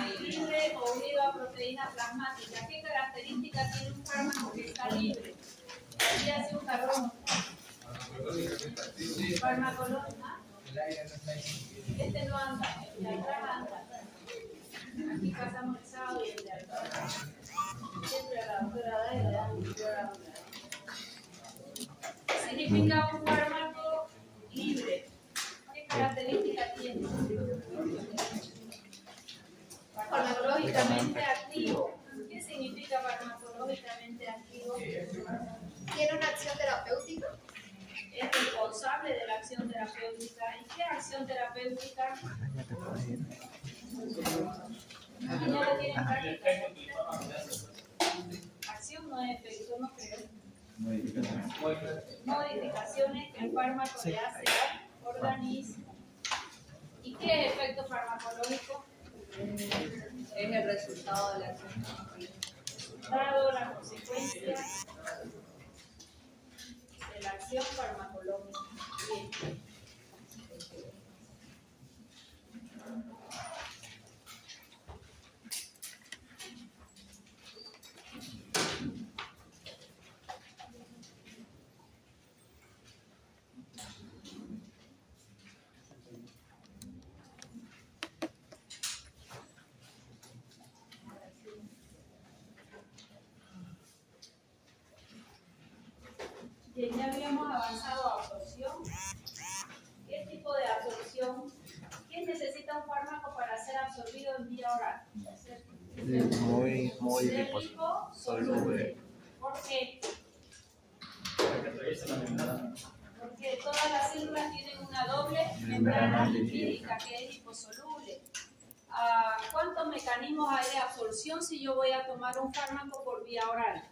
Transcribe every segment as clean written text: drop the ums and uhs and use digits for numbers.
libre o unido a proteína plasmática. ¿Qué característica tiene un fármaco que está libre? Aquí hace un carbón. Farmacológica. Este no anda, el de atrás anda. Aquí pasamos el sábado y el de atrás. Siempre a la doctora da y le dan un doctora. Significa un fármaco libre. ¿Qué característica tiene? Farmacológicamente activo. ¿Qué significa farmacológicamente activo? ¿Tiene una acción terapéutica? Es responsable de la acción terapéutica. ¿Y qué acción terapéutica? Aquí ya lo tienen práctica. Acción no es efecto, no creo. Modificaciones que el fármaco le hace al organismo. ¿Y qué es efecto farmacológico? Es el resultado de la acción farmacológica. Dado la consecuencia de la acción farmacológica. Bien. Bien, ya habíamos avanzado a absorción. ¿Qué tipo de absorción? ¿Quién necesita un fármaco para ser absorbido en vía oral? Muy liposoluble. ¿Por qué? Porque todas las células tienen una doble membrana lipídica que es liposoluble. ¿Cuántos mecanismos hay de absorción si yo voy a tomar un fármaco por vía oral?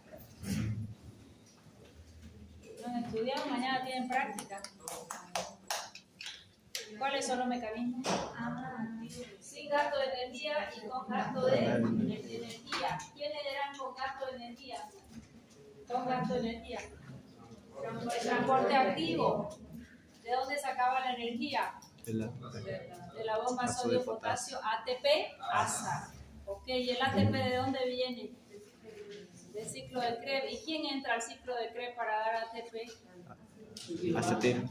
Los estudiados mañana tienen práctica. ¿Cuáles son los mecanismos? Sin gasto de energía y con gasto de energía. ¿Quiénes eran con gasto de energía? Con gasto de energía. El transporte activo. ¿De dónde sacaba la energía? De la bomba sodio-potasio ATP ASA. Ok, ¿y el ATP de dónde viene? Del ciclo de Krebs. ¿Y quién entra al ciclo de Krebs para dar ATP? acetil.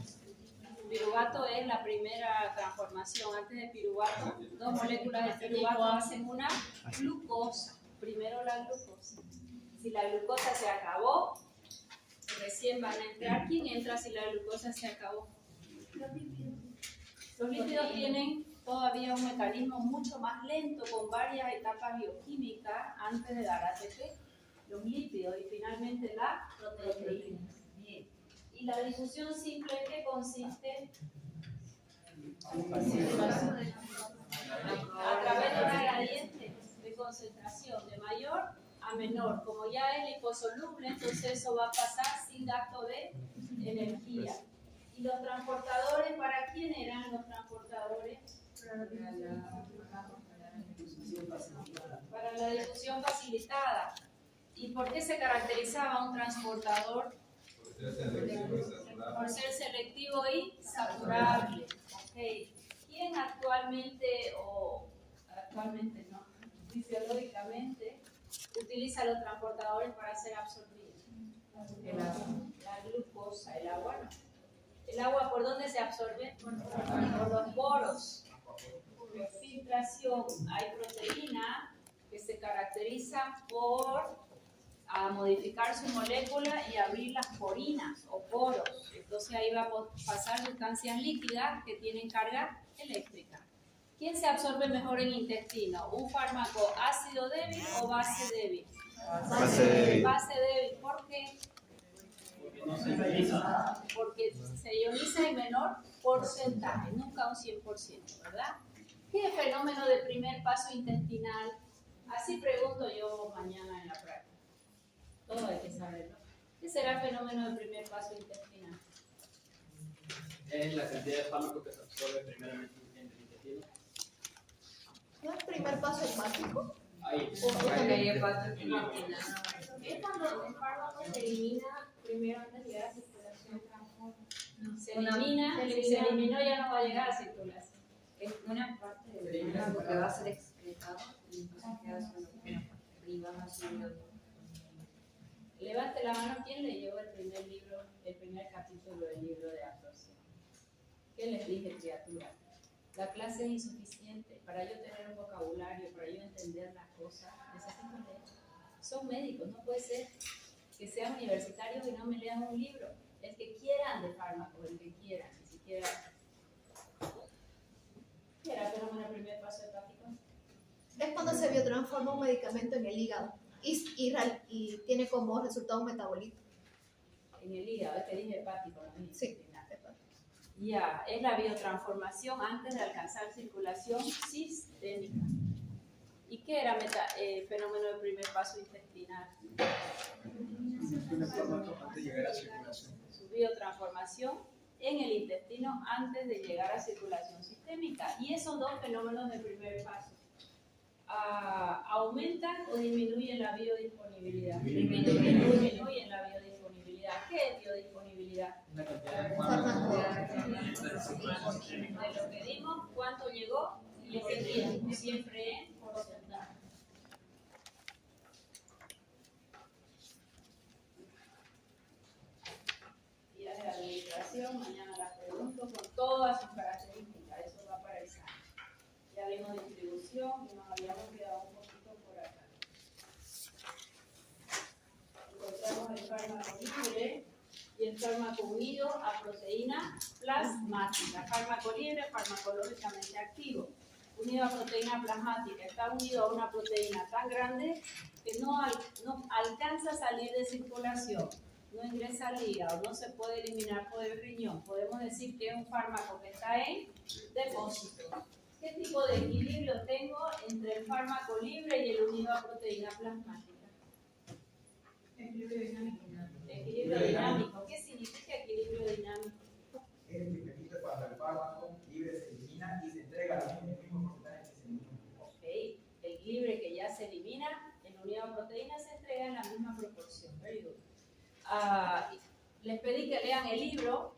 Piruvato es la primera transformación. Antes de piruvato, dos moléculas de piruvato hacen una glucosa. Primero la glucosa. Si la glucosa se acabó, recién van a entrar. ¿Quién entra si la glucosa se acabó? Los lípidos tienen todavía un mecanismo mucho más lento con varias etapas bioquímicas antes de dar ATP. Los lípidos y finalmente la proteína. ¿Y la difusión simple en qué consiste? A través de un gradiente de concentración de mayor a menor. Como ya es liposoluble, entonces eso va a pasar sin gasto de energía. ¿Y los transportadores, para quién eran los transportadores? Para la difusión facilitada. ¿Y por qué se caracterizaba un transportador? Por ser selectivo y saturable. Okay. ¿Quién actualmente no, fisiológicamente utiliza los transportadores para ser absorbidos? La glucosa, el agua no. ¿El agua por dónde se absorbe? Por los poros. Por filtración. Hay proteína que se caracteriza por modificar su molécula y abrir las porinas o poros. Entonces ahí va a pasar sustancias líquidas que tienen carga eléctrica. ¿Quién se absorbe mejor en intestino? ¿Un fármaco ácido débil o base débil? Base débil. Base débil. ¿Por qué? Porque se ioniza en menor porcentaje, nunca un 100%, ¿verdad? ¿Qué fenómeno de primer paso intestinal? Así pregunto yo mañana en la práctica. Todo hay que saberlo. ¿Qué será el fenómeno de primer paso intestinal? Es la cantidad de fármaco que se absorbe primeramente en el intestino. ¿No es primer paso hepático? Ahí. Es cuando el fármaco se elimina primero antes de llegar a circulación. Se elimina, si se eliminó ya no va a llegar a circulación. Es una parte del fármaco que va a ser excretado. caso no. Arriba más subido. Levante la mano, ¿quién leyó el primer libro, el primer capítulo del libro de absorción? ¿Qué les dije, criatura? La clase es insuficiente. Para yo tener un vocabulario, para yo entender las cosas, necesito leer. Son médicos, no puede ser que sean universitarios y no me lean un libro. El que quieran de fármacos, el que quieran, ni siquiera. ¿Qué era fenómeno el primer paso hepático? Es cuando se biotransforma un medicamento en el hígado y tiene como resultado un metabolito. En el hígado, es que dije hepático, no dije Sí. intestinal. Ya, es la biotransformación antes de alcanzar circulación sistémica. ¿Y qué era fenómeno del primer paso intestinal? Antes de llegar a circulación. Su biotransformación en el intestino antes de llegar a circulación sistémica. Y esos dos fenómenos del primer paso aumentan o disminuyen la biodisponibilidad. Disminuyen la biodisponibilidad. ¿Qué es biodisponibilidad? Una cantidad de De lo que dimos, cuánto llegó y ese tiempo, siempre en porcentaje. Días de administración, mañana las pregunto con todas sus características, eso va para el examen. Ya vimos distribución y nos habíamos quedado un poquito por acá. Encontramos el fármaco libre y el fármaco unido a proteína plasmática. Fármaco libre, farmacológicamente activo. Unido a proteína plasmática. Está unido a una proteína tan grande que no alcanza a salir de circulación. No ingresa al hígado, no se puede eliminar por el riñón. Podemos decir que es un fármaco que está en depósito. ¿Qué tipo de equilibrio tengo entre el fármaco libre y el unido a proteína plasmática? Equilibrio dinámico. Equilibrio dinámico. ¿Qué significa equilibrio dinámico? Es el que permite cuando el fármaco libre se elimina y se entrega al mismo porcentaje que se eliminó. Ok, el libre que ya se elimina, en unido a proteína se entrega en la misma proporción. Very good. Les pedí que lean el libro,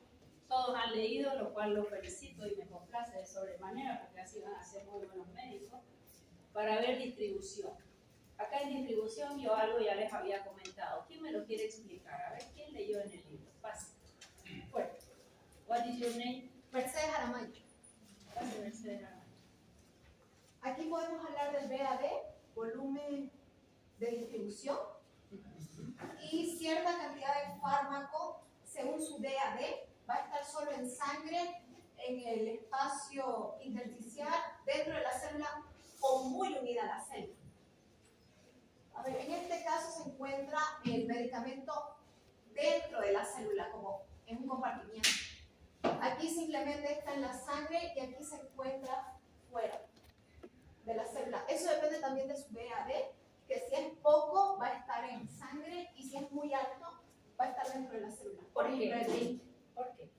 todos han leído, lo cual los felicito y me complace de sobremanera porque así van a ser muy buenos médicos, para ver distribución. Acá en distribución yo algo ya les había comentado. ¿Quién me lo quiere explicar? A ver, ¿quién leyó en el libro? Pase. Fuerte. What is your name? Mercedes Aramayo. Pase, Mercedes Aramayo. Aquí podemos hablar del BAD, volumen de distribución, y cierta cantidad de fármaco, según su BAD, va a estar solo en sangre, en el espacio intersticial, dentro de la célula o muy unida a la célula. A ver, en este caso se encuentra el medicamento dentro de la célula, como en un compartimiento. Aquí simplemente está en la sangre y aquí se encuentra fuera de la célula. Eso depende también de su BAD, que si es poco va a estar en sangre y si es muy alto va a estar dentro de la célula. ¿Por ejemplo, qué? el 20. ¿Por qué?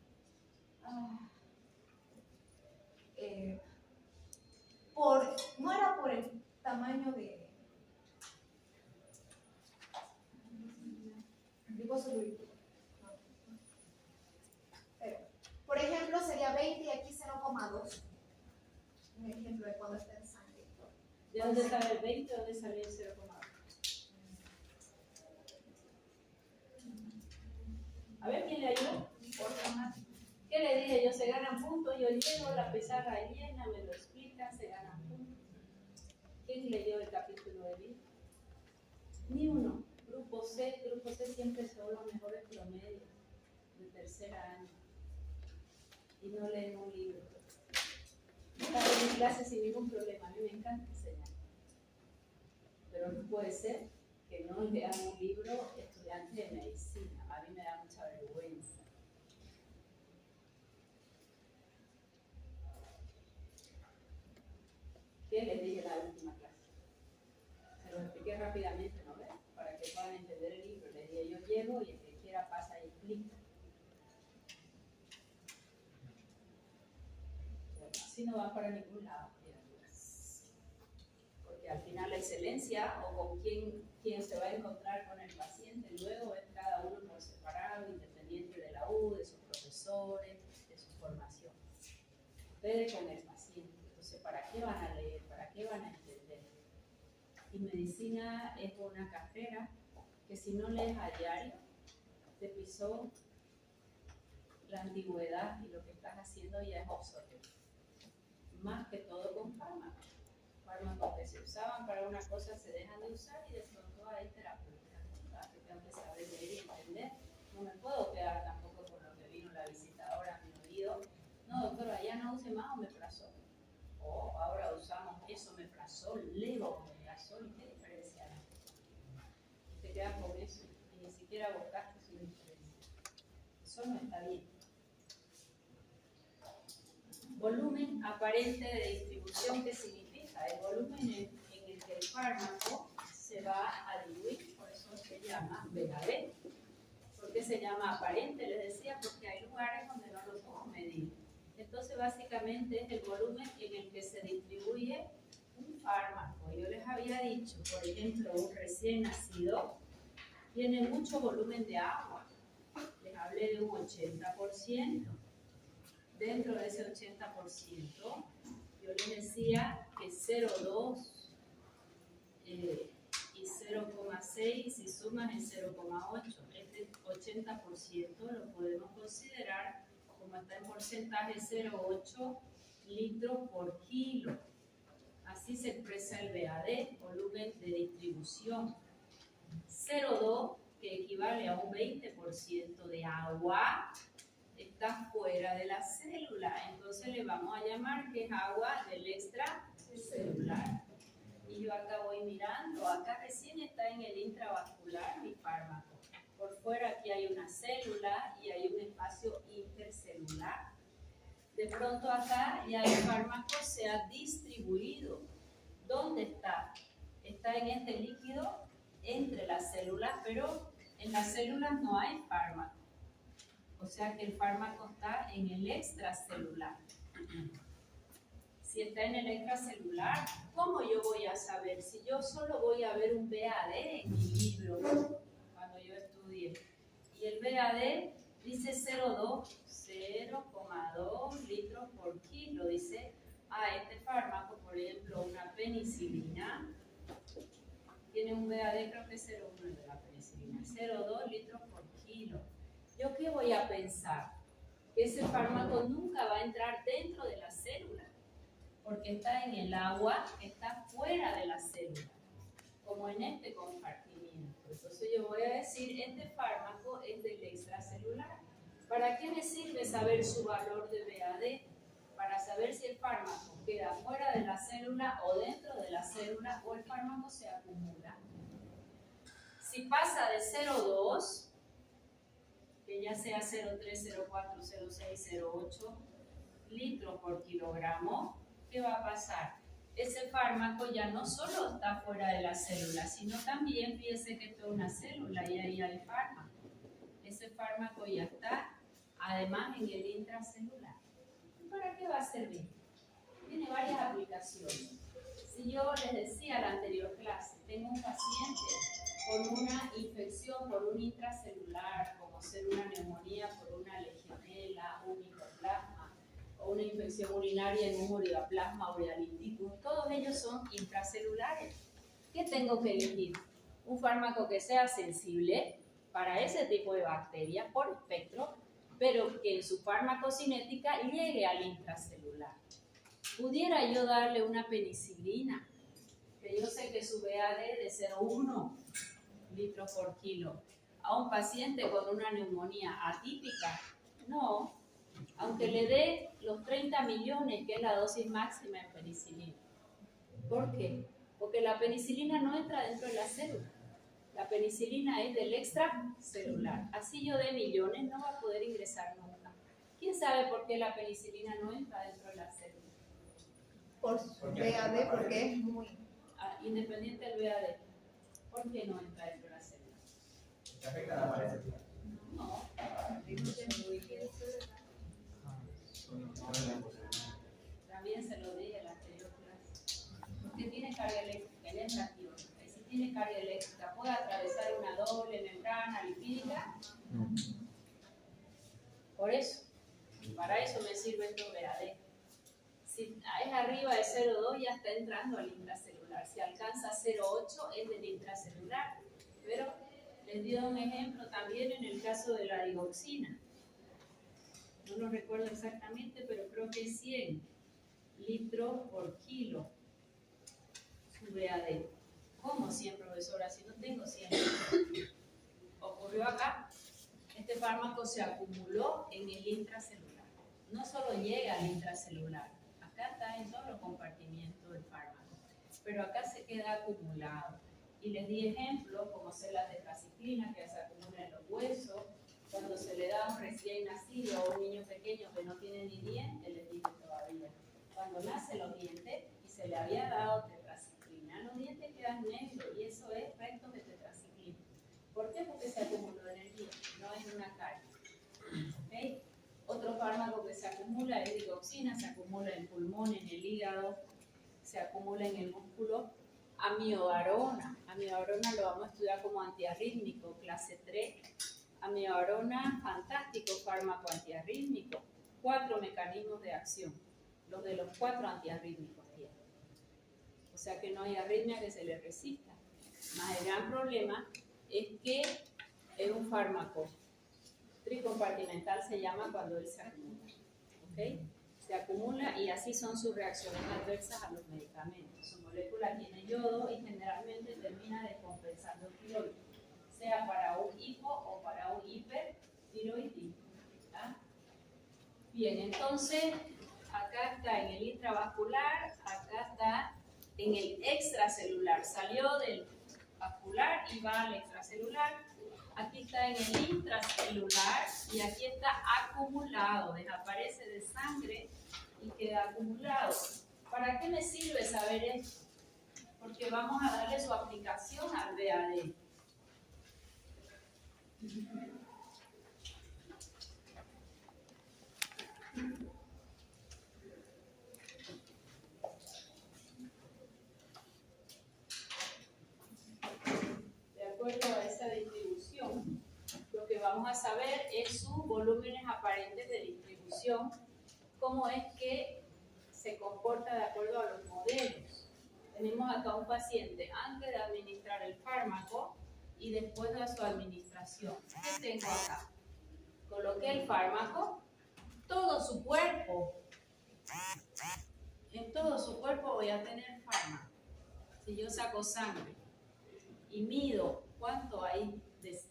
No era por el tamaño de glicosilurico. Por ejemplo, sería 20 y aquí 0,2. Un ejemplo de cuando está en sangre. ¿De dónde sale el 20? ¿De dónde sale el 0,2? A ver, ¿quién le ayudó? Por favor. ¿Qué le dije yo? Se ganan puntos, yo llego, la pizarra llena, me lo explican, se ganan puntos. ¿Quién leyó el capítulo de vida? Ni uno. Grupo C siempre son los mejores promedios de tercer año. Y no leen un libro. Están en mi clase sin ningún problema, a mí me encanta enseñar. Pero no puede ser que no lean un libro estudiantes de medicina, a mí me da mucha vergüenza. ¿Qué les dije en la última clase? Se los expliqué rápidamente, ¿no ven? Para que puedan entender el libro. Les dije, yo llego y el que quiera pasa y explica. Bueno, así no van para ningún lado, criaturas. Porque al final la excelencia o con quién se va a encontrar con el paciente luego es cada uno por separado, independiente de la U, de sus profesores, de su formación. Ustedes con el paciente. Entonces, ¿para qué van a leer? ¿Para qué van a entender? Y medicina es una carrera que si no lees a diario, te pisó la antigüedad y lo que estás haciendo ya es obsoleto. Más que todo con fármacos. Fármacos que se usaban para una cosa se dejan de usar y de pronto hay terapeutas que tengo que saber leer y entender. No me puedo quedar tampoco con lo que vino la visitadora a mi oído. No, doctora, ya no use más omeprazol. O ahora usamos esomeprazol, levomeprazol. ¿Y qué diferencia hay? Te quedas con eso y ni siquiera buscaste su diferencia. Eso no está bien. Volumen aparente de distribución, ¿qué significa? El volumen en el que el fármaco se va a diluir, por eso se llama VAD. ¿Por qué se llama aparente? Les decía, porque hay lugares donde no lo podemos medir. Entonces, básicamente es el volumen en el que se distribuye un fármaco. Yo les había dicho, por ejemplo, un recién nacido tiene mucho volumen de agua. Les hablé de un 80%. Dentro de ese 80%, yo les decía que 0,2 y 0,6, si sumas es 0,8. Este 80% lo podemos considerar como está en porcentaje 0,8 litros por kilo. Así se expresa el VAD, volumen de distribución. 0,2, que equivale a un 20% de agua, está fuera de la célula, entonces le vamos a llamar que es agua del extracelular. Y yo acá voy mirando, acá recién está en el intravascular mi fármaco. Por fuera aquí hay una célula y hay un espacio intercelular. De pronto acá ya el fármaco se ha distribuido. ¿Dónde está? Está en este líquido entre las células, pero en las células no hay fármaco. O sea que el fármaco está en el extracelular. Si está en el extracelular, ¿cómo yo voy a saber? Si yo solo voy a ver un VAD en mi libro, cuando yo estudie, y el VAD dice 0,2 litros por kilo, dice, este fármaco, por ejemplo, una penicilina, tiene un VAD, creo que es 0,1 de la penicilina, 0,2 litros por kilo. ¿Yo qué voy a pensar? Que ese fármaco nunca va a entrar dentro de la célula, porque está en el agua, está fuera de la célula, como en este compartimiento. Entonces yo voy a decir, este fármaco es del extracelular. ¿Para qué me sirve saber su valor de VAD? Para saber si el fármaco queda fuera de la célula o dentro de la célula, o el fármaco se acumula. Si pasa de 0,2, que ya sea 0,3, 0,4, 0,6, 0,8 litros por kilogramo, ¿qué va a pasar? Ese fármaco ya no solo está fuera de la célula, sino también, fíjese que esto es una célula y ahí hay fármaco. Ese fármaco ya está, además, en el intracelular. ¿Para qué va a servir? Tiene varias aplicaciones. Si yo les decía en la anterior clase, tengo un paciente con una infección por un intracelular, como ser una neumonía por una legionela, un micoplasma, o una infección urinaria en un ureaplasma, urealiticus, todos ellos son intracelulares. ¿Qué tengo que elegir? Un fármaco que sea sensible para ese tipo de bacterias por espectro, pero que en su farmacocinética llegue al intracelular. Pudiera yo darle una penicilina, que yo sé que su VAD es de 0,1 litros por kilo, a un paciente con una neumonía atípica. No, aunque le dé los 30 millones, que es la dosis máxima en penicilina. ¿Por qué? Porque la penicilina no entra dentro de la célula. La penicilina es del extracelular. Así yo de millones no va a poder ingresar nunca. ¿Quién sabe por qué la penicilina no entra dentro de la célula? Por VAD, porque es muy... Independiente del VAD. ¿Por qué no entra dentro de la célula? ¿Te afecta la pared? No. También se lo dije en la anterior clase. Usted tiene carga eléctrica, él entra aquí. Si tiene carga eléctrica, puede atravesar una doble membrana lipídica. Por eso, para eso me sirve esto VAD. Si es arriba de 0,2 ya está entrando al intracelular. intracelular. Si alcanza 0,8 es del intracelular. Pero les dio un ejemplo también en el caso de la digoxina. No lo recuerdo exactamente, pero creo que es 100 litros por kilo su VAD. ¿Cómo 100, profesora? Si no tengo 100. Ocurrió acá. Este fármaco se acumuló en el intracelular. No solo llega al intracelular, acá está en todos los compartimientos del fármaco, pero acá se queda acumulado. Y les di ejemplos como ser la tetraciclina que se acumula en los huesos, cuando se le da a un recién nacido o a un niño pequeño que no tiene ni dientes, les dije todavía, cuando nacen los dientes y se le había dado tetraciclina, los dientes quedan negros y eso es restos de tetraciclina. ¿Por qué? Porque se acumuló energía, no es una carga. ¿Okay? Otro fármaco que se acumula es digoxina, se acumula en el pulmón, en el hígado, se acumula en el músculo. Amiodarona. Amiodarona lo vamos a estudiar como antiarrítmico, clase 3. Amiodarona, fantástico fármaco antiarrítmico. 4 mecanismos de acción. Los de los 4 antiarrítmicos tienen. O sea que no hay arritmia que se le resista. Más el gran problema es que es un fármaco tricompartimental, se llama cuando él se acumula. ¿Okay? Se acumula y así son sus reacciones adversas a los medicamentos. Su molécula tiene yodo y generalmente termina descompensando tiroides, sea para un hipo o para un hipertiroidismo. ¿Ah? Bien, entonces acá está en el intravascular, acá está en el extracelular. Salió del vascular y va al extracelular. Aquí está en el intracelular y aquí está acumulado, desaparece de sangre y queda acumulado. ¿Para qué me sirve saber esto? Porque vamos a darle su aplicación al VAD. De acuerdo a esa distribución, lo que vamos a saber es sus volúmenes aparentes de distribución, cómo es que se comporta de acuerdo a los modelos. Tenemos acá un paciente antes de administrar el fármaco y después de su administración. ¿Qué tengo acá? Coloqué el fármaco, todo su cuerpo. En todo su cuerpo voy a tener fármaco. Si yo saco sangre y mido cuánto hay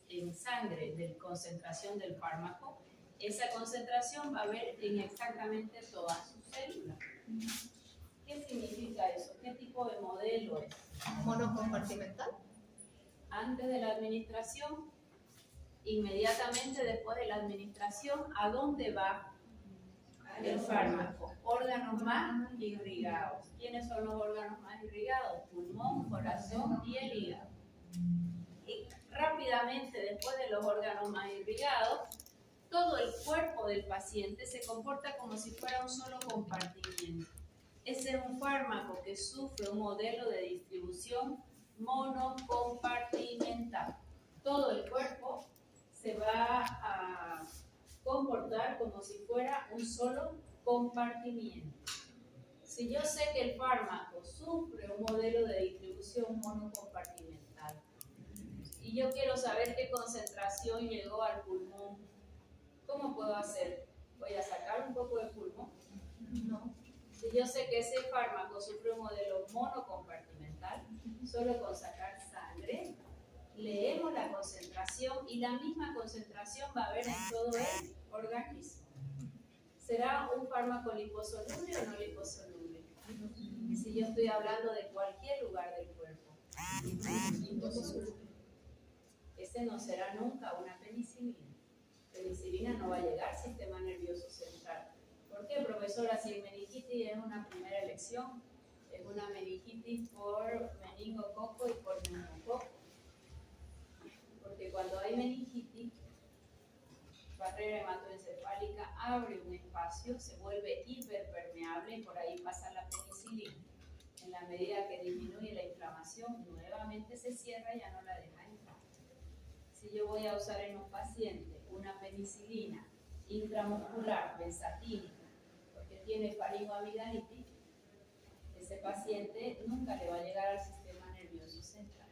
en sangre de concentración del fármaco, esa concentración va a haber en exactamente todas sus células. ¿Qué significa eso? ¿Qué tipo de modelo es? Monocompartimental. Antes de la administración, inmediatamente después de la administración, ¿a dónde va el fármaco? Órganos más irrigados. ¿Quiénes son los órganos más irrigados? Pulmón, corazón y el hígado. Y rápidamente después de los órganos más irrigados, todo el cuerpo del paciente se comporta como si fuera un solo compartimiento. Ese es un fármaco que sufre un modelo de distribución monocompartimental. Todo el cuerpo se va a comportar como si fuera un solo compartimiento. Si yo sé que el fármaco sufre un modelo de distribución monocompartimental y yo quiero saber qué concentración llegó al pulmón, ¿cómo puedo hacer? ¿Voy a sacar un poco de pulmón? No. Si yo sé que ese fármaco sufre un modelo monocompartimental, solo con sacar sangre, leemos la concentración y la misma concentración va a haber en todo el organismo. ¿Será un fármaco liposoluble o no liposoluble? Si yo estoy hablando de cualquier lugar del cuerpo, liposoluble. Ese no será nunca una penicilina. Penicilina no va a llegar al sistema nervioso central. ¿Por qué, profesora? Si meningitis es una primera elección, es una meningitis por meningococo y por neumococo. Porque cuando hay meningitis, barrera hematoencefálica abre un espacio, se vuelve hiperpermeable y por ahí pasa la penicilina. En la medida que disminuye la inflamación, nuevamente se cierra y ya no la deja entrar. Si yo voy a usar en un paciente una penicilina intramuscular benzatínica, porque tiene faringoamigdalitis, ese paciente nunca le va a llegar al sistema nervioso central.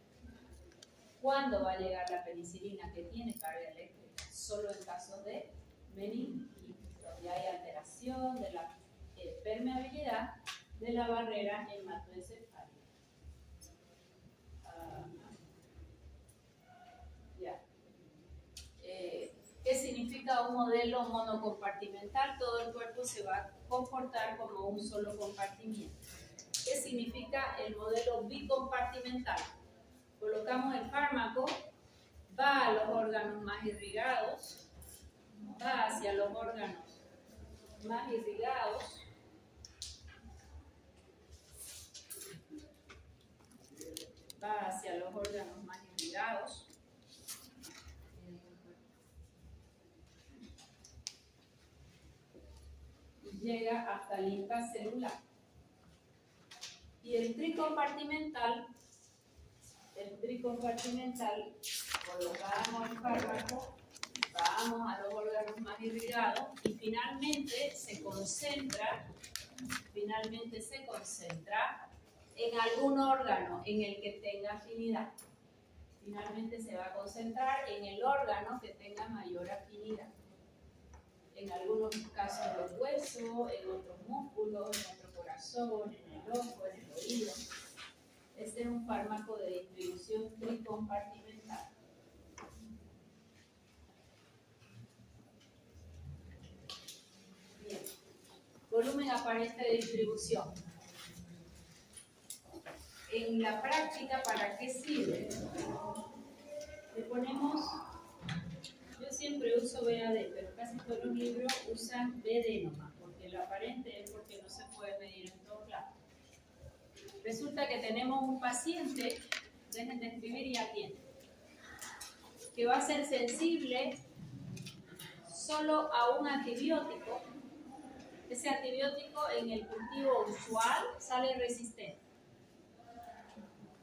¿Cuándo va a llegar la penicilina que tiene carga eléctrica? Solo en casos de meningitis, donde hay alteración de la permeabilidad de la barrera hematoencefálica. ¿Qué significa un modelo monocompartimental? Todo el cuerpo se va a comportar como un solo compartimiento. ¿Qué significa el modelo bicompartimental? Colocamos el fármaco, va a los órganos más irrigados, va hacia los órganos más irrigados, va hacia los órganos más irrigados, llega hasta el intracelular. Y el tricompartimental, colocamos el fármaco, vamos a los órganos más irrigados y finalmente se concentra en algún órgano en el que tenga afinidad. Finalmente se va a concentrar en el órgano que tenga mayor afinidad. En algunos casos los huesos, en otros músculos, en nuestro corazón, en el ojo, en el oído. Este es un fármaco de distribución tricompartimental. Bien. Volumen aparente de distribución. En la práctica, ¿para qué sirve? Le ponemos... Yo siempre uso BAD, pero casi todos los libros usan BD nomás, porque el aparente es porque no se puede medir en todos lados. Resulta que tenemos un paciente, dejen de escribir y atienden, que va a ser sensible solo a un antibiótico. Ese antibiótico en el cultivo usual sale resistente.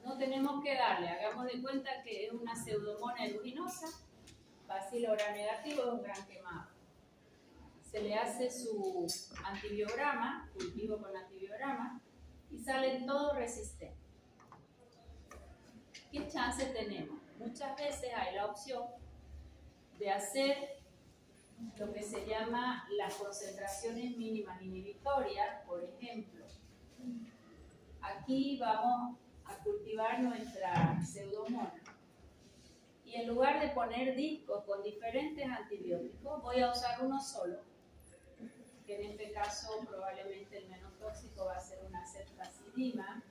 No tenemos que darle, hagamos de cuenta que es una pseudomonas aeruginosa. Bacilo gram negativo es un gran quemado. Se le hace su antibiograma, cultivo con antibiograma, y salen todos resistentes. ¿Qué chance tenemos? Muchas veces hay la opción de hacer lo que se llama las concentraciones mínimas inhibitorias. Por ejemplo, aquí vamos a cultivar nuestra pseudomonas. Y en lugar de poner discos con diferentes antibióticos, voy a usar uno solo, que en este caso probablemente el menos tóxico va a ser una ceftazidima,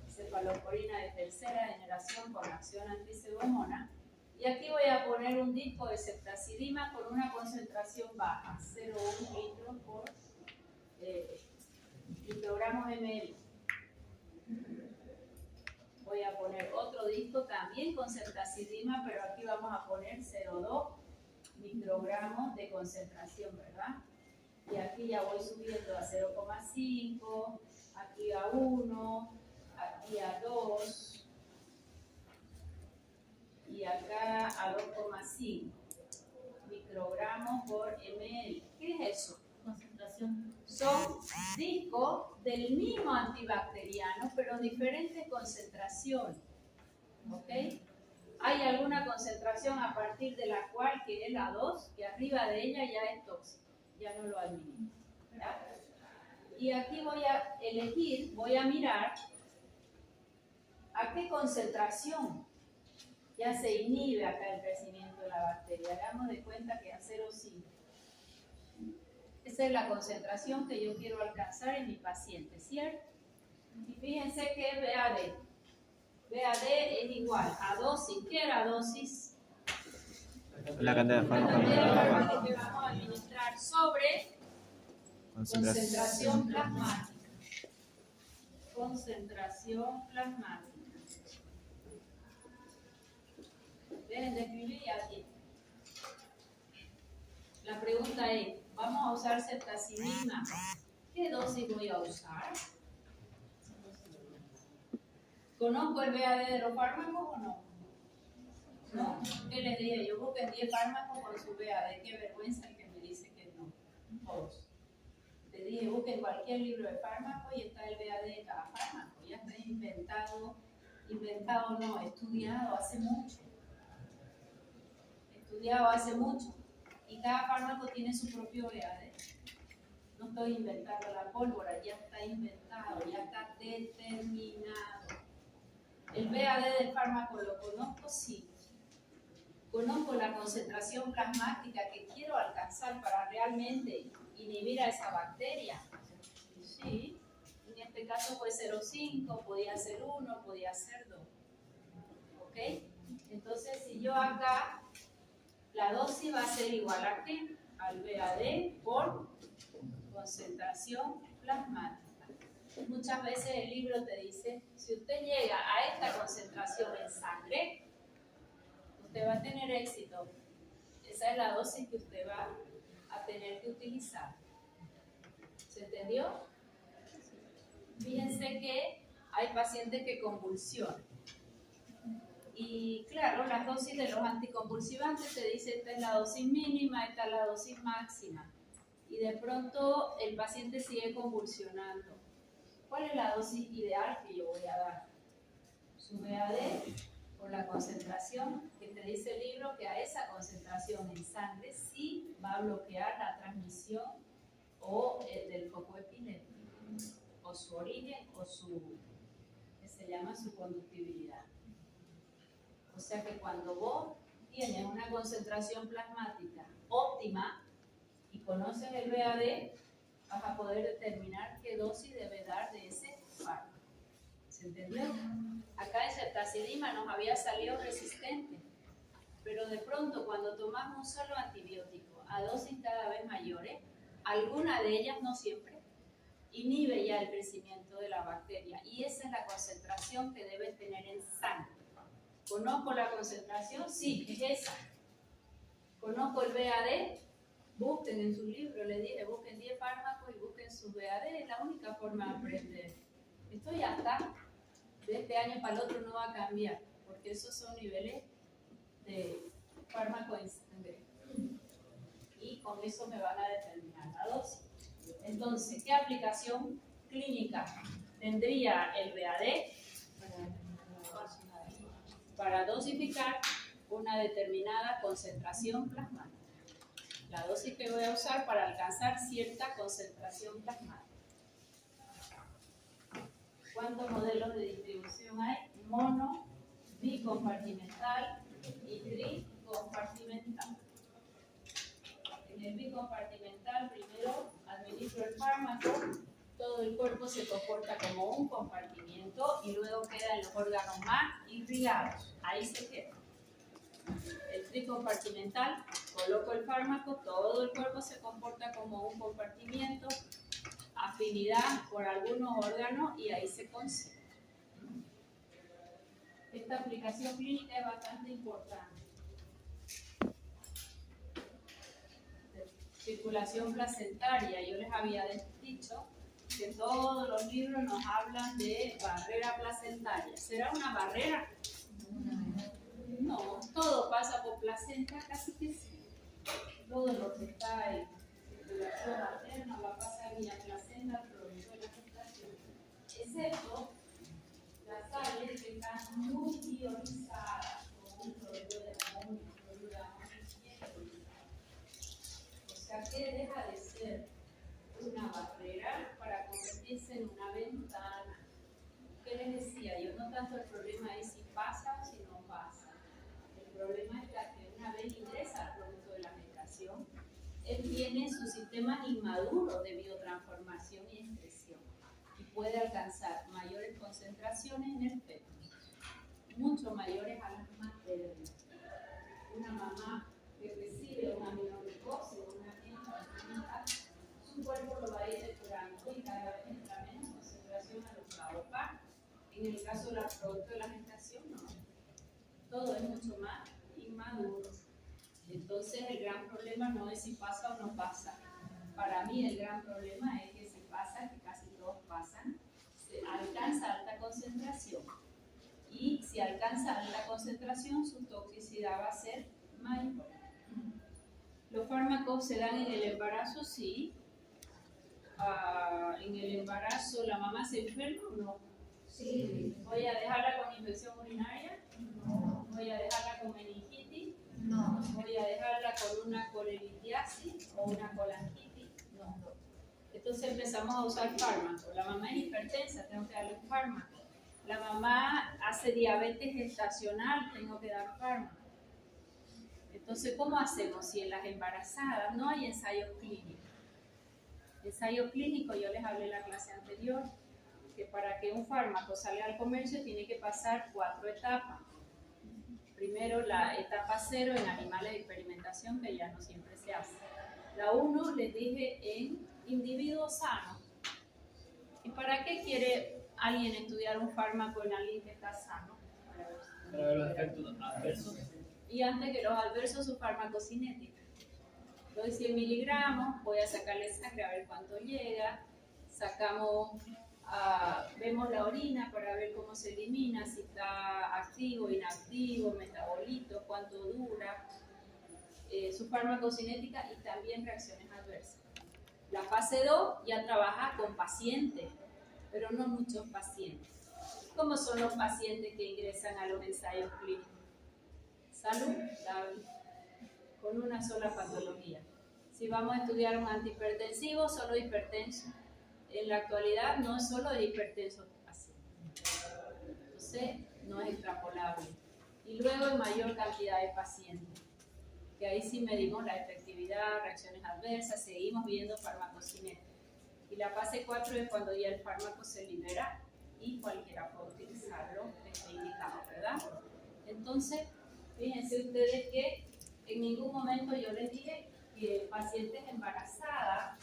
cefalosporina de tercera generación con acción antipseudomonas. Y aquí voy a poner un disco de ceftazidima con una concentración baja, 0,1 litros por microgramos ml. Voy a poner otro disco también con ceftazidima, pero aquí vamos a poner 0,2 microgramos de concentración, ¿verdad? Y aquí ya voy subiendo a 0,5, aquí a 1, aquí a 2 y acá a 2,5 microgramos por ml. ¿Qué es eso? Concentración. Son discos del mismo antibacteriano, pero diferentes concentraciones. ¿Ok? Hay alguna concentración a partir de la cual, que es la 2, que arriba de ella ya es tóxica, ya no lo administra. Y aquí voy a elegir, voy a mirar a qué concentración ya se inhibe acá el crecimiento de la bacteria. Hagamos de cuenta que a 0,5. Esa es la concentración que yo quiero alcanzar en mi paciente, ¿cierto? Y fíjense que es BAD. BAD es igual a dosis. ¿Qué era dosis? La cantidad de La cantidad de fármaco. fármaco que vamos a administrar sobre concentración plasmática. Concentración plasmática. Dejen de escribir y aquí. La pregunta es, ¿vamos a usar ceftazidima? ¿Qué dosis voy a usar? ¿Conozco el BAD de los fármacos o no? ¿No? ¿Qué les dije? Yo busqué 10 fármacos con su BAD. Qué vergüenza el que me dice que no. Todos. De dije, busquen cualquier libro de fármaco y está el BAD de cada fármaco. Ya está inventado no, estudiado hace mucho. Y cada fármaco tiene su propio BAD. No estoy inventando la pólvora, ya está inventado, ya está determinado. ¿El BAD del fármaco lo conozco? Sí. ¿Conozco la concentración plasmática que quiero alcanzar para realmente inhibir a esa bacteria? Sí. En este caso fue 0,5, podía ser 1, podía ser 2. ¿Ok? Entonces, si yo acá, la dosis va a ser igual a ¿qué? Al BAD por concentración plasmática. Muchas veces el libro te dice, si usted llega a esta concentración en sangre, usted va a tener éxito. Esa es la dosis que usted va a tener que utilizar. ¿Se entendió? Fíjense que hay pacientes que convulsionan. Y claro, las dosis de los anticonvulsivantes te dicen esta es la dosis mínima, esta es la dosis máxima. Y de pronto el paciente sigue convulsionando. ¿Cuál es la dosis ideal que yo voy a dar? Su BAD por la concentración que te dice el libro que a esa concentración en sangre sí va a bloquear la transmisión o del foco epiléptico, o su origen o su, que se llama su conductibilidad. O sea que cuando vos tienes una concentración plasmática óptima y conoces el BAD, vas a poder determinar qué dosis debe dar de ese fármaco. ¿Se entendió? Acá el ceftazidima nos había salido resistente, pero de pronto cuando tomamos un solo antibiótico a dosis cada vez mayores, alguna de ellas, no siempre, inhibe ya el crecimiento de la bacteria y esa es la concentración que debe tener en sangre. ¿Conozco la concentración? Sí, es esa. ¿Conozco el BAD? Busquen en su libro, les dije, busquen 10 fármacos y busquen su BAD, es la única forma de aprender. Esto ya está, de este año para el otro no va a cambiar, porque esos son niveles de fármaco en sangre. Y con eso me van a determinar la dosis. Entonces, ¿qué aplicación clínica tendría el BAD? Para dosificar una determinada concentración plasmática. La dosis que voy a usar para alcanzar cierta concentración plasmática. ¿Cuántos modelos de distribución hay? Mono, bicompartimental y tricompartimental. En el bicompartimental primero administro el fármaco, todo el cuerpo se comporta como un compartimiento y luego quedan los órganos más irrigados. Ahí se queda. El tricompartimental, coloco el fármaco, todo el cuerpo se comporta como un compartimiento, afinidad por algunos órganos y ahí se concentra. Esta aplicación clínica es bastante importante. Circulación placentaria, yo les había dicho que todos los libros nos hablan de barrera placentaria. ¿Será una barrera? No, todo pasa por placenta, casi que sí. Todo lo que está en circulación materna va a pasar vía placenta al producto de la gestación, excepto las sales que están muy ionizadas, como un cloruro de amonio, un cloruro de amonio bien ionizado. O sea que deja de ser una barrera para convertirse en una ventana. ¿Qué les decía? Yo no tanto el problema es si pasa o si no pasa. El problema es que una vez ingresa al producto de la gestación, él tiene su sistema inmaduro de biotransformación y excreción y puede alcanzar mayores concentraciones en el feto, mucho mayores a las maternas. Una mamá que recibe una aminoglucosa o una infantilidad, su cuerpo lo va a ir depurando y cada vez entra menos concentración a los labopanos. En el caso de los productos de la gestación, no. Todo es mucho más inmaduro. Entonces, el gran problema no es si pasa o no pasa. Para mí, el gran problema es que si pasa, que casi todos pasan, se alcanza alta concentración. Y si alcanza alta concentración, su toxicidad va a ser mayor. ¿Los fármacos se dan en el embarazo? Sí. en el embarazo la mamá se enferma o no? Sí. ¿Voy a dejarla con infección urinaria? No. ¿Voy a dejarla con meningitis? No. ¿Voy a dejarla con una colelitiasis o una colangitis? No. Entonces empezamos a usar fármacos. La mamá es hipertensa, tengo que darle un fármaco. La mamá hace diabetes gestacional, tengo que dar fármaco. Entonces, ¿cómo hacemos si en las embarazadas no hay ensayos clínicos? Ensayo clínico, yo les hablé en la clase anterior, que para que un fármaco salga al comercio tiene que pasar 4 etapas. Primero, la etapa 0 en animales de experimentación, que ya no siempre se hace. La 1, les dije, en individuos sanos. ¿Y para qué quiere alguien estudiar un fármaco en alguien que está sano? Para ver los efectos adversos. Y antes que los adversos, su farmacocinética. Doy 100 miligramos, voy a sacarle sangre a ver cuánto llega, vemos la orina para ver cómo se elimina, si está activo, inactivo, metabolitos, cuánto dura, su farmacocinética y también reacciones adversas. La fase 2 ya trabaja con pacientes, pero no muchos pacientes. ¿Cómo son los pacientes que ingresan a los ensayos clínicos? Saludable, con una sola patología. Si vamos a estudiar un antihipertensivo, solo hipertenso. En la actualidad no es solo de hipertenso el paciente. Entonces, no es extrapolable. Y luego en mayor cantidad de pacientes, que ahí sí medimos la efectividad, reacciones adversas, seguimos viendo farmacocinética. Y la fase 4 es cuando ya el fármaco se libera y cualquiera puede utilizarlo, está indicado, ¿verdad? Entonces, fíjense ustedes que en ningún momento yo les dije que pacientes embarazadas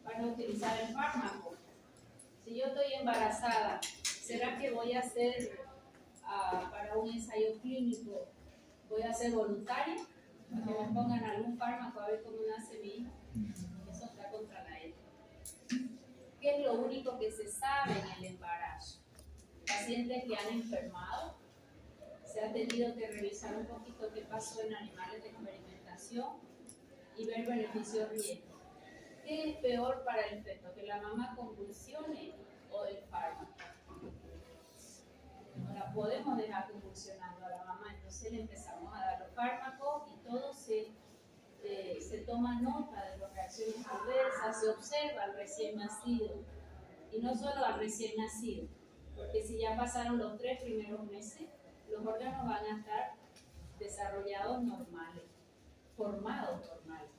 van a utilizar el fármaco. Si yo estoy embarazada, ¿será que voy a hacer para un ensayo clínico, voy a ser voluntaria? Para que me pongan algún fármaco a ver cómo nace mi hijo. Eso está contra la ética. ¿Qué es lo único que se sabe en el embarazo? Pacientes que han enfermado, se ha tenido que revisar un poquito qué pasó en animales de experimentación y ver beneficios-riesgos. ¿Qué es peor para el feto? ¿Que la mamá convulsione o el fármaco? No la podemos dejar convulsionando a la mamá, entonces le empezamos a dar los fármacos y todo se toma nota de las reacciones adversas, se observa al recién nacido. Y no solo al recién nacido, porque si ya pasaron los 3 primeros meses, los órganos van a estar desarrollados normales, formados normales.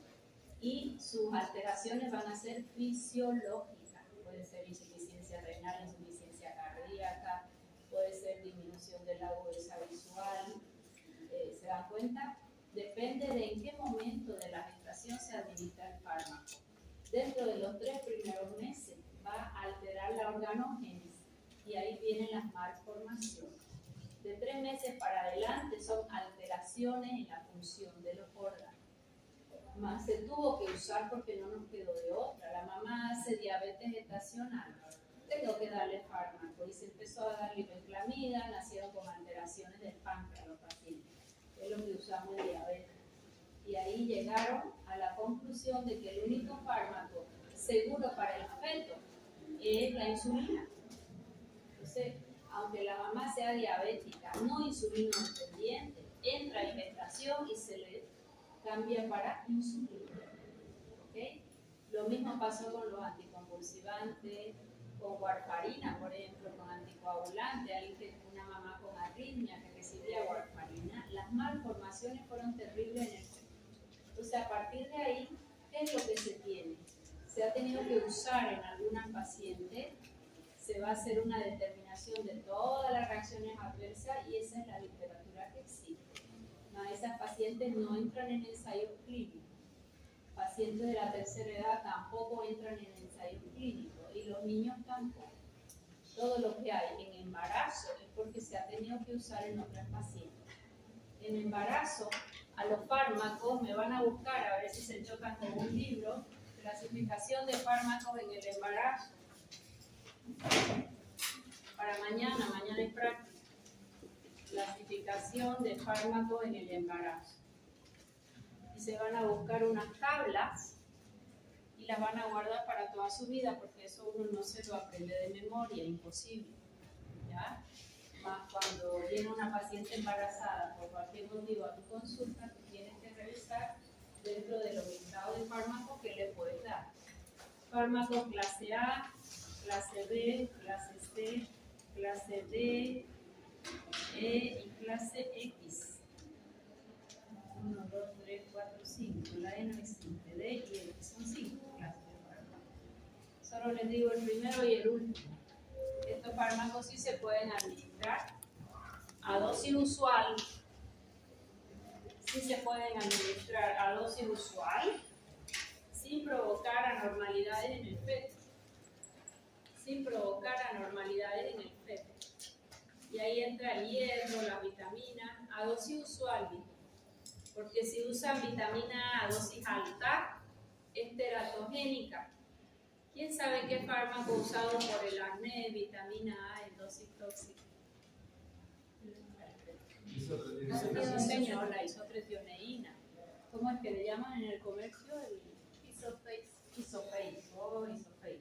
Y sus alteraciones van a ser fisiológicas. Puede ser insuficiencia renal, insuficiencia cardíaca, puede ser disminución de la agudeza visual. ¿Se dan cuenta? Depende de en qué momento de la gestación se administra el fármaco. Dentro de los 3 primeros meses va a alterar la organogénesis y ahí vienen las malformaciones. De 3 meses para adelante son alteraciones en la función de los órganos. Más se tuvo que usar porque no nos quedó de otra. La mamá hace diabetes gestacional, tengo que darle fármaco y se empezó a dar lipoclamida, nacieron con alteraciones del páncreas los pacientes. Es lo que usamos en diabetes. Y ahí llegaron a la conclusión de que el único fármaco seguro para el feto es la insulina. Entonces, aunque la mamá sea diabética, no insulino dependiente, entra en gestación y se le cambia para insulina. ¿Okay? Lo mismo pasó con los anticonvulsivantes, con warfarina, por ejemplo, con anticoagulantes, una mamá con arritmia que recibía warfarina, las malformaciones fueron terribles en el feto. Entonces, a partir de ahí, ¿qué es lo que se tiene? Se ha tenido que usar en algunas pacientes, se va a hacer una determinación de todas las reacciones adversas y esa es la literatura que existe. No, esas pacientes no entran en ensayos clínicos. Pacientes de la tercera edad tampoco entran en ensayos clínicos y los niños tampoco. Todo lo que hay en embarazo es porque se ha tenido que usar en otras pacientes. En embarazo, a los fármacos me van a buscar a ver si se chocan con un libro, clasificación de fármacos en el embarazo. Para mañana es práctica. Clasificación de fármacos en el embarazo. Y se van a buscar unas tablas y las van a guardar para toda su vida, porque eso uno no se lo aprende de memoria, imposible. ¿Ya? Más cuando viene una paciente embarazada por cualquier motivo a tu consulta, tú tienes que revisar dentro de los listados de fármacos que le puedes dar. Fármacos clase A, clase B, clase C, clase D, E y clase X. 1, 2, 3, 4, 5. La E no existe. D y E son 5 clases de fármacos. Solo les digo el primero y el último. Estos fármacos sí se pueden administrar a dosis usual. Sí se pueden administrar a dosis usual sin provocar anormalidades en el feto. Sin provocar anormalidades en el feto. Y ahí entra el hierro, las vitaminas, a dosis usual, porque si usan vitamina A a dosis alta, es teratogénica. ¿Quién sabe qué fármaco usado por el acné es vitamina A en dosis tóxica? Señor, la isotrioneína. ¿Cómo es que le llaman en el comercio? El Isoface.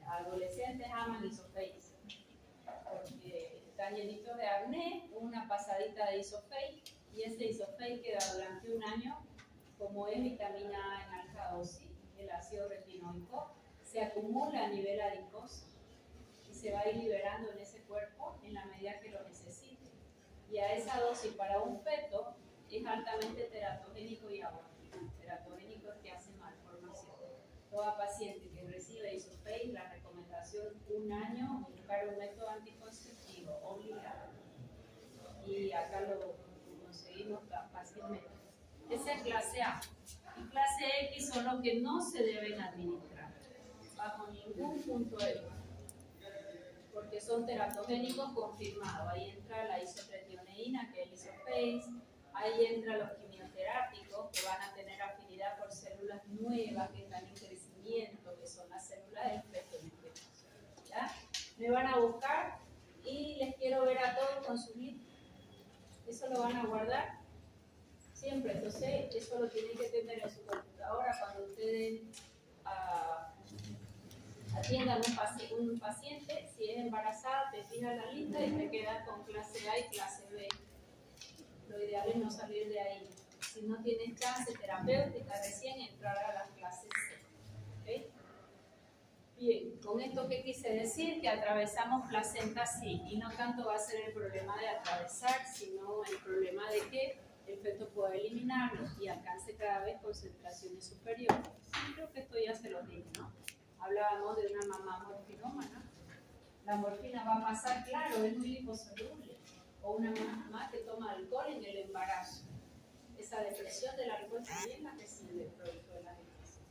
Adolescentes aman Isoface porque están llenitos de acné, una pasadita de Isoface y ese Isoface queda durante un año, como es vitamina A en alta dosis, el ácido retinoico, se acumula a nivel adiposo y se va a ir liberando en ese cuerpo en la medida que lo necesite. Y a esa dosis para un feto es altamente teratogénico y abortivo. Teratogénico es que hace malformación. Toda paciente que recibe Isoface, la recomendación un año, buscar un método anticonceptivo obligado. Y acá lo conseguimos fácilmente. Esa es clase A. Y clase X son los que no se deben administrar bajo ningún punto de vista, porque son teratogénicos confirmados. Ahí entra la isotrioneína, que es el Isoface, ahí entra los quimioterápicos, que van a tener afinidad por células nuevas que están en crecimiento, que son las células del feto en este caso. ¿Ya? Me van a buscar y les quiero ver a todos con su lista. Eso lo van a guardar siempre. Entonces, eso lo tienen que tener en su computadora cuando ustedes atiendan un paciente. Si es embarazada, te fijas la lista y te quedas con clase A y clase B. Lo ideal es no salir de ahí. Si no tienes chance terapéutica, recién entrar a las clases C. ¿Okay? Bien, con esto que quise decir, que atravesamos placenta sí, y no tanto va a ser el problema de atravesar, sino el problema de que el feto pueda eliminarlo y alcance cada vez concentraciones superiores. Sí, creo que esto ya se lo dije, ¿no? Hablábamos de una mamá morfinómana. La morfina va a pasar, claro, es muy liposoluble. O una mamá que toma alcohol en el embarazo. Esa depresión del alcohol también la recibe el producto de la depresión.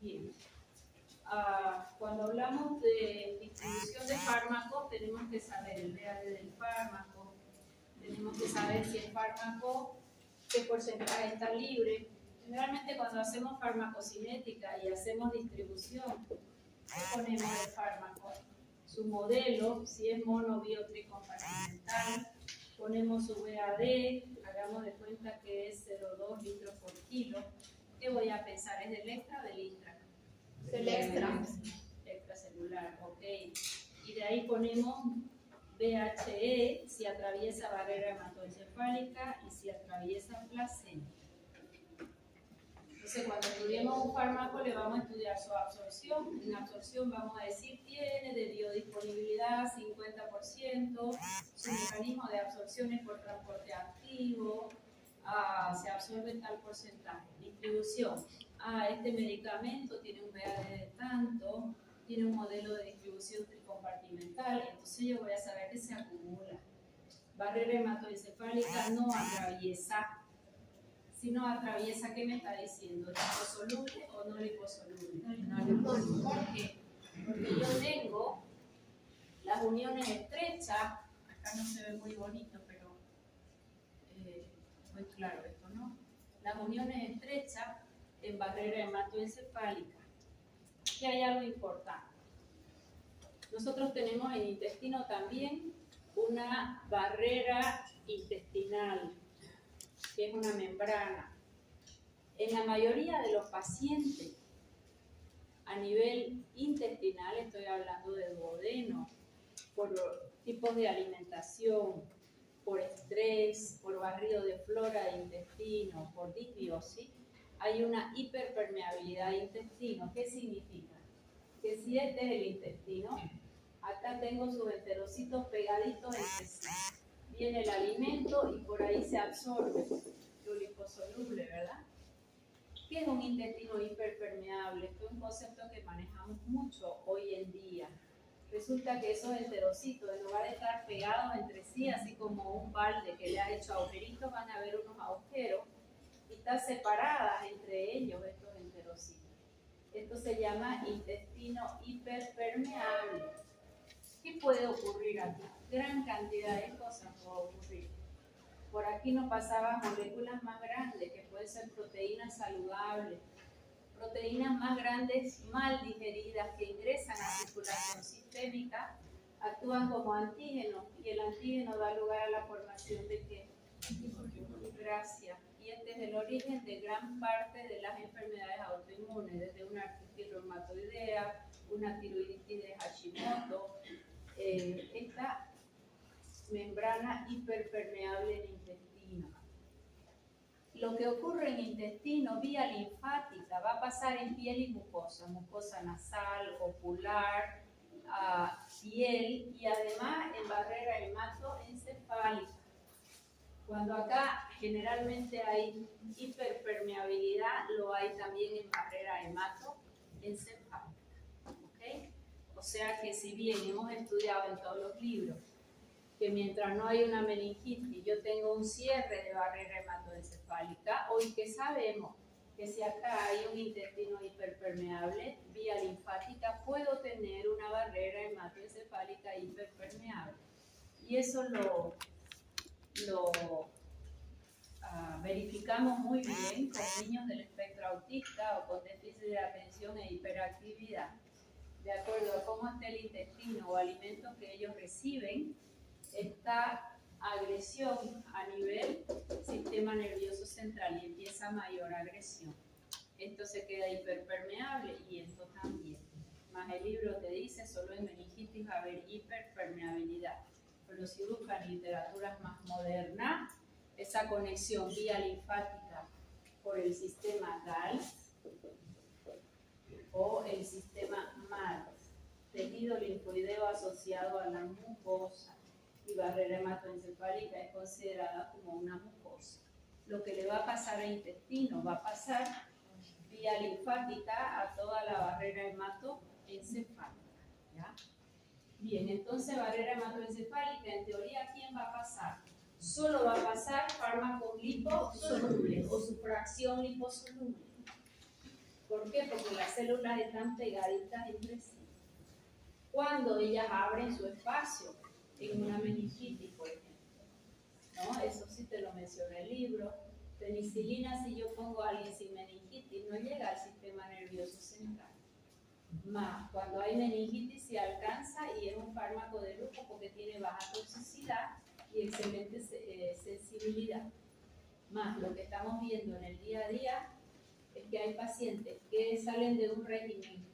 Bien. Cuando hablamos de distribución de fármacos, tenemos que saber el VAD del fármaco, tenemos que saber si el fármaco, qué porcentaje está libre. Generalmente cuando hacemos farmacocinética y hacemos distribución, ponemos el fármaco, su modelo, si es mono, bio, tricompartimental, ponemos su VAD, hagamos de cuenta que es 0,2 litros por kilo. ¿Qué voy a pensar? ¿Es del extra o del intra? Del extra. Extracelular, ok. Y de ahí ponemos VHE si atraviesa barrera hematoencefálica y si atraviesa placenta. Entonces, cuando estudiemos un fármaco, le vamos a estudiar su absorción. En absorción vamos a decir, tiene de biodisponibilidad 50%, su mecanismo de absorción es por transporte activo, se absorbe en tal porcentaje. Distribución. Este medicamento tiene un VAD de tanto, tiene un modelo de distribución tricompartimental, entonces yo voy a saber que se acumula. Barrera hematoencefálica no atraviesa. Si no atraviesa, ¿qué me está diciendo? ¿Liposoluble o no liposoluble? No liposoluble. ¿Por qué? Porque yo tengo las uniones estrechas, acá no se ve muy bonito, pero muy claro esto, ¿no? Las uniones estrechas en barrera hematoencefálica. Aquí hay algo importante. Nosotros tenemos el intestino también una barrera intestinal, que es una membrana. En la mayoría de los pacientes, a nivel intestinal, estoy hablando de duodeno, por tipos de alimentación, por estrés, por barrido de flora de intestino, por disbiosis, hay una hiperpermeabilidad de intestino. ¿Qué significa? Que si este es el intestino, acá tengo sus enterocitos pegaditos entre sí. Viene el alimento y por ahí se absorbe lo liposoluble, ¿verdad? ¿Qué es un intestino hiperpermeable? Esto es un concepto que manejamos mucho hoy en día. Resulta que esos enterocitos, en lugar de estar pegados entre sí, así como un balde que le ha hecho agujeritos, van a haber unos agujeros y están separadas entre ellos estos enterocitos. Esto se llama intestino hiperpermeable. ¿Qué puede ocurrir aquí? Gran cantidad de cosas puede ocurrir. Por aquí nos pasaban moléculas más grandes, que pueden ser proteínas saludables, proteínas más grandes mal digeridas que ingresan a circulación sistémica, actúan como antígenos y el antígeno da lugar a la formación de ¿qué? Gracias. Y este es el origen de gran parte de las enfermedades autoinmunes, desde una artritis reumatoidea, una tiroiditis de Hashimoto, esta membrana hiperpermeable en intestino. Lo que ocurre en intestino vía linfática va a pasar en piel y mucosa, mucosa nasal, ocular, piel y además en barrera hematoencefálica. Cuando acá generalmente hay hiperpermeabilidad, lo hay también en barrera hematoencefálica. ¿Okay? O sea que si bien hemos estudiado en todos los libros que mientras no hay una meningitis, yo tengo un cierre de barrera hematoencefálica, hoy que sabemos que si acá hay un intestino hiperpermeable, vía linfática, puedo tener una barrera hematoencefálica hiperpermeable. Y eso lo verificamos muy bien con niños del espectro autista o con déficit de atención e hiperactividad. De acuerdo a cómo está el intestino o alimentos que ellos reciben, esta agresión a nivel sistema nervioso central y empieza mayor agresión. Esto se queda hiperpermeable y esto también. Más el libro te dice, solo en meningitis va a haber hiperpermeabilidad. Pero si buscan literaturas más modernas, esa conexión vía linfática por el sistema GAL o el sistema MAD, tejido linfoideo asociado a la mucosa, y barrera hematoencefálica es considerada como una mucosa. Lo que le va a pasar al intestino va a pasar vía linfática a toda la barrera hematoencefálica. ¿Ya? Bien, entonces barrera hematoencefálica, en teoría, ¿quién va a pasar? Solo va a pasar fármacos liposolubles o su fracción liposoluble. ¿Por qué? Porque las células están pegaditas entre sí. Cuando ellas abren su espacio, en una meningitis, por ejemplo, ¿no? Eso sí te lo menciona el libro. Penicilina, si yo pongo a alguien sin meningitis, no llega al sistema nervioso central. Más, cuando hay meningitis se alcanza y es un fármaco de lujo porque tiene baja toxicidad y excelente sensibilidad. Más, lo que estamos viendo en el día a día es que hay pacientes que salen de un régimen,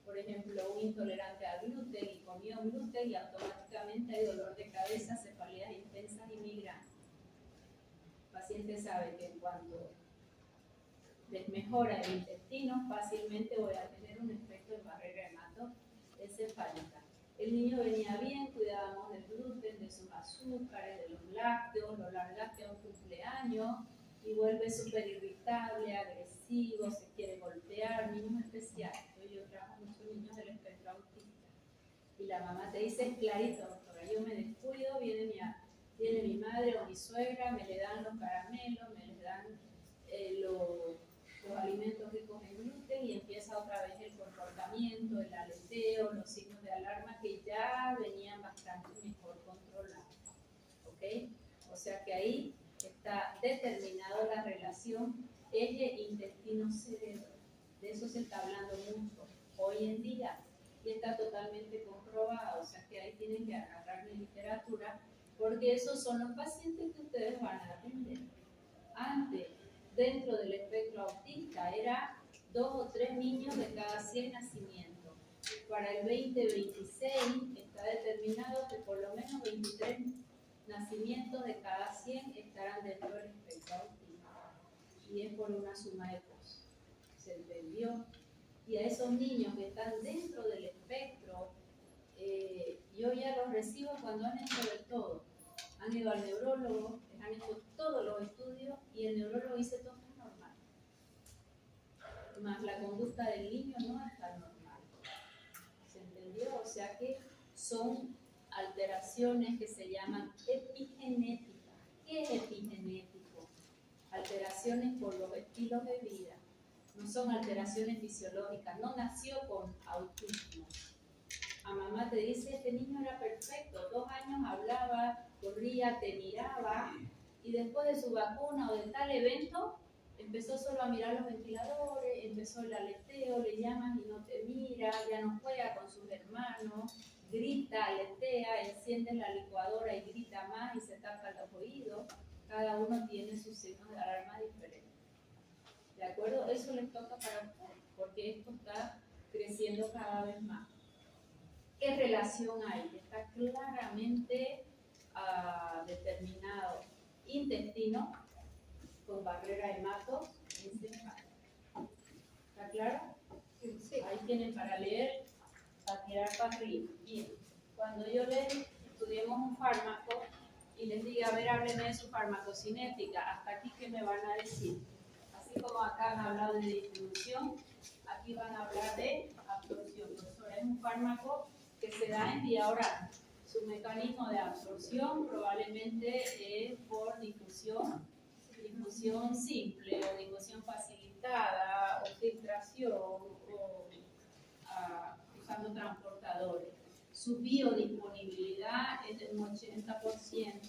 por ejemplo, un intolerante al gluten y comió gluten y automáticamente hay dolor de cabeza, cefaleas intensas y migraña. El paciente sabe que cuando les mejora el intestino, fácilmente voy a tener un efecto en barrera hematoencefálica. El niño venía bien, cuidábamos del gluten, de sus azúcares, de los lácteos a un cumpleaños y vuelve súper irritable, agresivo, se quiere golpear, niños especiales. Yo trabajo muchos niños del espectro autista. Y la mamá te dice, es clarito, doctora, yo me descuido, viene mi madre o mi suegra, me le dan los caramelos, me les dan los alimentos ricos en gluten y empieza otra vez el comportamiento, el aleteo, los signos de alarma que ya venían bastante mejor controlados. ¿Ok? O sea que ahí está determinada la relación eje intestino-cerebro. De eso se está hablando mucho hoy en día. y está totalmente comprobado, o sea que ahí tienen que agarrarle literatura, porque esos son los pacientes que ustedes van a atender. Antes, dentro del espectro autista, era 2 o 3 niños de cada 100 nacimientos. Para el 2026 está determinado que por lo menos 23 nacimientos de cada 100 estarán dentro del espectro autista. Y es por una suma de cosas. ¿Se entendió? Y a esos niños que están dentro del espectro, yo ya los recibo cuando han hecho de todo. Han ido al neurólogo, les han hecho todos los estudios y el neurólogo dice todo está normal. Más la conducta del niño no está normal. ¿Se entendió? O sea que son alteraciones que se llaman epigenéticas. ¿Qué es epigenético? Alteraciones por los estilos de vida. No son alteraciones fisiológicas, no nació con autismo. A mamá te dice, este niño era perfecto, 2 años hablaba, corría, te miraba, y después de su vacuna o de tal evento, empezó solo a mirar los ventiladores, empezó el aleteo, le llaman y no te mira, ya no juega con sus hermanos, grita, aletea, enciende la licuadora y grita más y se tapa los oídos. Cada uno tiene sus signos de alarma diferentes. ¿De acuerdo? Eso les toca para ustedes, porque esto está creciendo cada vez más. ¿Qué relación hay? Está claramente determinado intestino con barrera hemato-encefálica. ¿Está claro? Sí. Ahí tienen para leer, para tirar para arriba. Bien, cuando yo les estudiemos un fármaco y les diga, a ver, háblenme de su farmacocinética, hasta aquí, ¿qué me van a decir? Así como acá han hablado de distribución, aquí van a hablar de absorción. Profesora, es un fármaco que se da en vía oral. Su mecanismo de absorción probablemente es por difusión simple o difusión facilitada o filtración o usando transportadores. Su biodisponibilidad es de un 80%.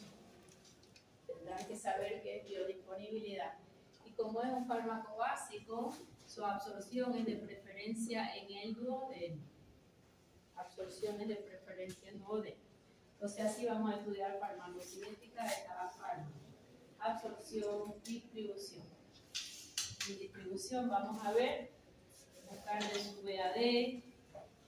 Tendrán que saber qué es biodisponibilidad. Y como es un fármaco básico, su absorción es de preferencia en el duodeno. Absorciones de preferencia en duodeno. Entonces así vamos a estudiar farmacocinética de cada fármaco. Absorción, distribución. En distribución vamos a ver, buscar de su VAD,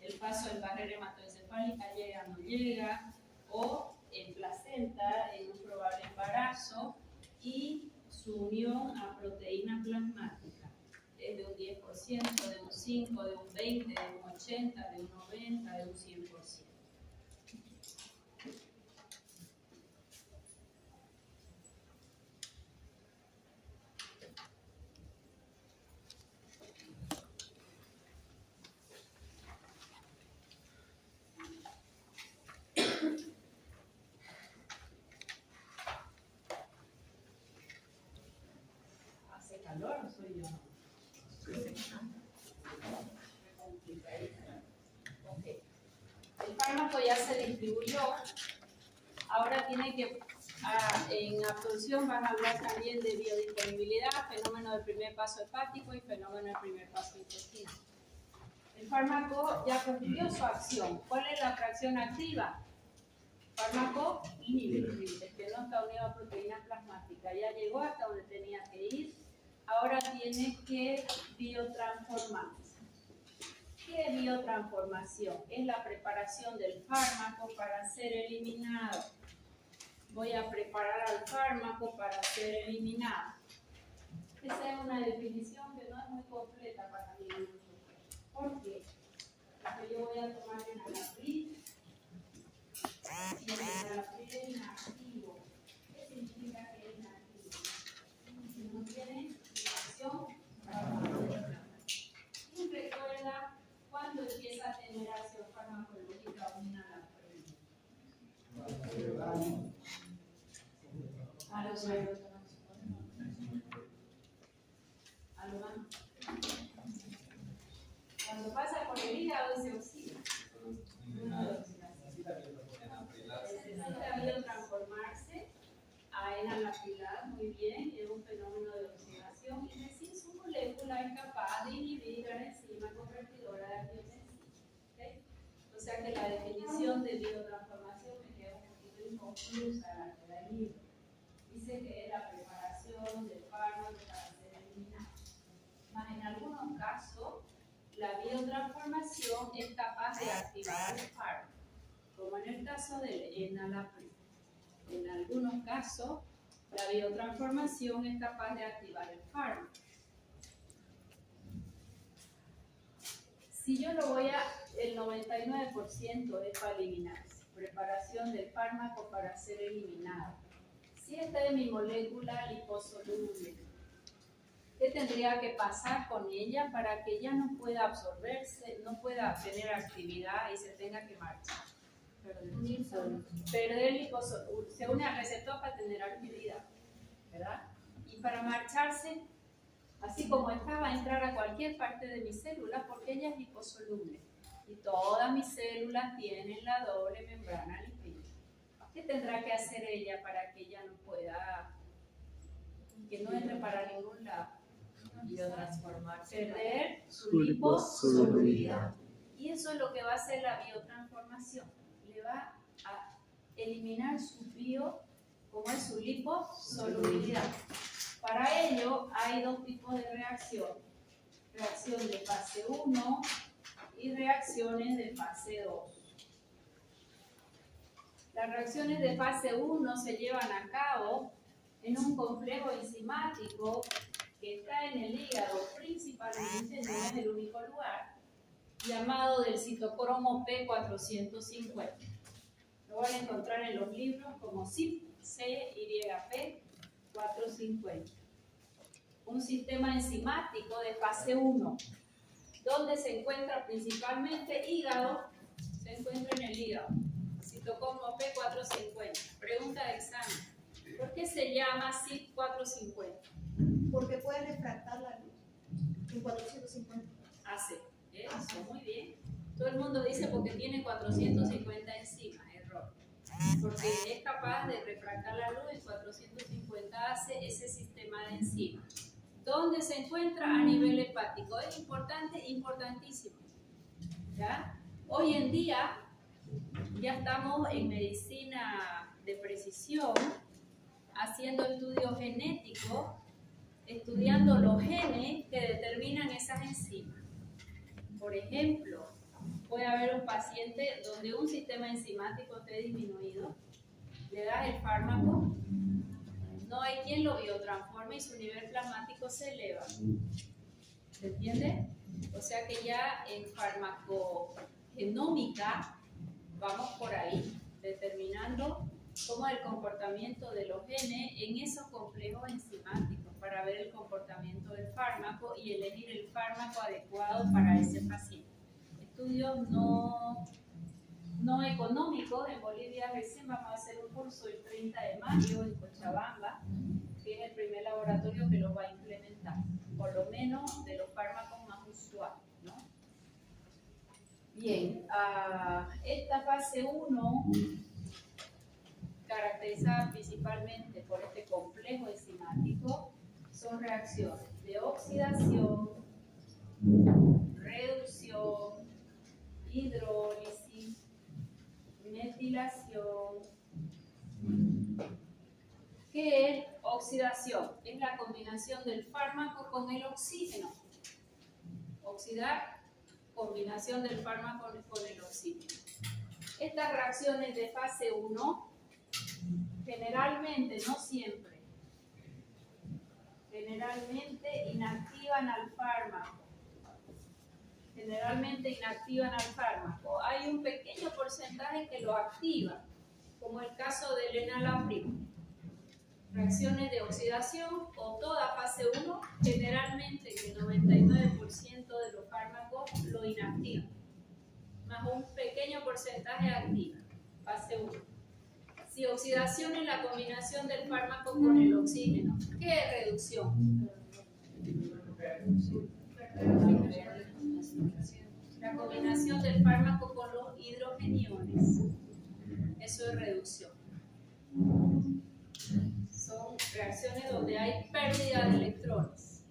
el paso en barrera hematoencefálica llega o no llega, o en placenta, en un probable embarazo, y su unión a proteína plasmática. Es de un 10%, de un 5%, de un 20%, de un 80%, de un 90%, de un 100%. ¿Hace calor o soy yo? Okay. El fármaco ya se distribuyó. Ahora tiene que, en absorción van a hablar también de biodisponibilidad, fenómeno del primer paso hepático y fenómeno del primer paso intestinal. El fármaco ya cumplió su acción. ¿Cuál es la fracción activa? Fármaco libre, que no está unido a proteína plasmática. Ya llegó hasta donde tenía que ir. Ahora tiene que biotransformarse. ¿Qué es biotransformación? Es la preparación del fármaco para ser eliminado. Voy a preparar al fármaco para ser eliminado. Esa es una definición que no es muy completa para mí. ¿Por qué? Porque yo voy a tomar enalapril. Y el enalapril es inactivo. ¿Qué significa que es inactivo? No tiene acción farmacológica. Y recuerda cuándo empieza a tener acción farmacológica un enalapril. A los años. Cuando pasa por el hígado se oxida. Necesita biotransformarse a enalapril, muy bien, es un fenómeno de oxidación y decir su molécula es capaz de inhibir la enzima convertidora de angiotensina. ¿Okay? inconclusa la que da el libro. Dice que es la preparación del fármaco para ser eliminado. Más en algunos casos, la biotransformación es capaz de activar el fármaco, como en el caso del enalapril. En algunos casos, la biotransformación es capaz de activar el fármaco. Si yo lo voy a, el 99% es para eliminarse, preparación del fármaco para ser eliminado. Si esta es mi molécula liposoluble, ¿qué tendría que pasar con ella para que ya no pueda absorberse, no pueda tener actividad y se tenga que marchar? Perder liposoluble, se une al receptor para tener actividad, ¿verdad? Y para marcharse, así como esta, va a entrar a cualquier parte de mi célula porque ella es liposoluble. Y todas mis células tienen la doble membrana lipídica. ¿Qué tendrá que hacer ella para que ella no pueda, que no entre para ningún lado? Biotransformarse. Perder su liposolubilidad. Y eso es lo que va a hacer la biotransformación. Le va a eliminar su como es su liposolubilidad. Para ello hay dos tipos de reacción. Reacción de fase 1 y reacciones de fase 2. Las reacciones de fase 1 se llevan a cabo en un complejo enzimático que está en el hígado principalmente, no es el único lugar, llamado del citocromo P450. Lo van a encontrar en los libros como CYP450. Un sistema enzimático de fase 1, donde se encuentra principalmente hígado, se encuentra en el hígado. Citocromo P450. Pregunta de examen. ¿Por qué se llama CYP450? Porque puede refractar la luz en 450. Hace. Eso, muy bien. Todo el mundo dice porque tiene 450 enzimas. Error. Porque es capaz de refractar la luz en 450 hace ese sistema de enzimas. ¿Dónde se encuentra? A nivel hepático. Es importante, importantísimo. ¿Ya? Hoy en día ya estamos en medicina de precisión haciendo estudios genéticos, estudiando los genes que determinan esas enzimas. Por ejemplo, puede haber un paciente donde un sistema enzimático esté disminuido, le das el fármaco, no hay quien lo biotransforme y su nivel plasmático se eleva. ¿Se entiende? O sea que ya en farmacogenómica vamos por ahí, determinando cómo es el comportamiento de los genes en esos complejos enzimáticos para ver el comportamiento del fármaco y elegir el fármaco adecuado para ese paciente. Estudios no económicos. En Bolivia recién vamos a hacer un curso el 30 de mayo en Cochabamba, que es el primer laboratorio que los va a implementar, por lo menos de los fármacos más usuales, ¿no? Bien, esta fase 1, caracterizada principalmente por este complejo enzimático, son reacciones de oxidación, reducción, hidrólisis, metilación. ¿Qué es oxidación? Es la combinación del fármaco con el oxígeno. Oxidar, combinación del fármaco con el oxígeno. Estas reacciones de fase 1, generalmente, no siempre, generalmente inactivan al fármaco. Hay un pequeño porcentaje que lo activa, como el caso del enalapril. Reacciones de oxidación o toda fase 1, generalmente el 99% de los fármacos lo inactivan, más un pequeño porcentaje activa, fase 1. Si oxidación es la combinación del fármaco con el oxígeno, ¿qué es reducción? La combinación del fármaco con los hidrogeniones. Eso es reducción. Son reacciones donde hay pérdida de electrones.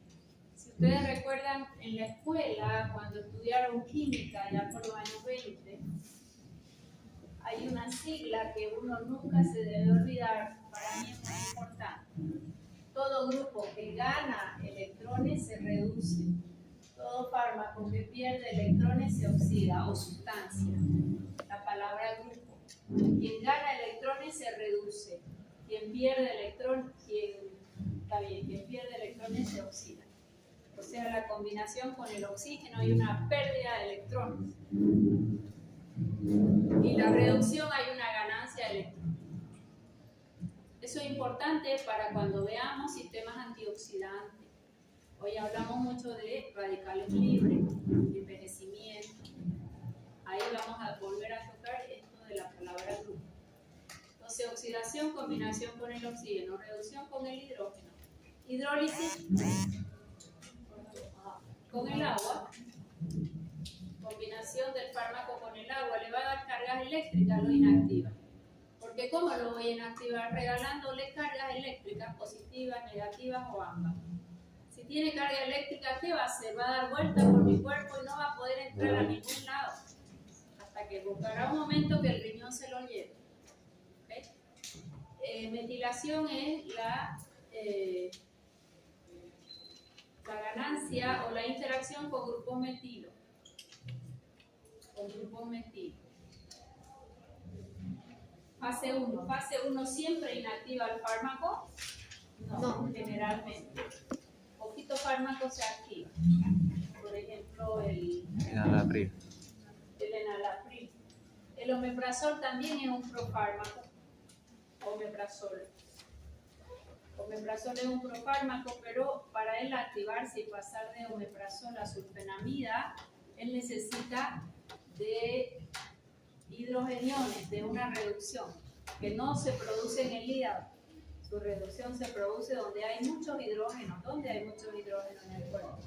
Si ustedes recuerdan en la escuela, cuando estudiaron química, ya por los años 20, hay una sigla que uno nunca se debe olvidar, para mí es muy importante. Todo grupo que gana electrones se reduce. Todo fármaco que pierde electrones se oxida o sustancia. La palabra grupo. Quien gana electrones se reduce. Quien pierde electrones, quien pierde electrones se oxida. O sea, la combinación con el oxígeno hay una pérdida de electrones. Y la reducción hay una ganancia de electrones. Eso es importante para cuando veamos sistemas antioxidantes. Hoy hablamos mucho de radicales libres, envejecimiento. Ahí vamos a volver a tocar esto de la palabra grupo. Entonces, oxidación, combinación con el oxígeno, reducción con el hidrógeno, hidrólisis con el agua, combinación del fármaco con el agua, le va a dar cargas eléctricas, lo inactiva. Porque ¿cómo lo voy a inactivar? Regalándole cargas eléctricas positivas, negativas o ambas. Si tiene carga eléctrica, ¿qué va a hacer? Va a dar vueltas por mi cuerpo y no va a poder entrar a ningún lado. Hasta que buscará un momento que el riñón se lo lleve. ¿Okay? Metilación es la ganancia o la interacción con grupos metilos. Con grupos metilos. Fase 1. Fase 1 siempre inactiva el fármaco. No, generalmente. Poquito fármaco se activa. Por ejemplo, el Enalapril. El omeprazol también es un profármaco. Omeprazol es un profármaco, pero para él activarse y pasar de omeprazol a sulfenamida, él necesita de hidrogeniones, de una reducción que no se produce en el hígado. Su reducción se produce donde hay muchos hidrógenos. ¿Dónde hay muchos hidrógenos en el cuerpo?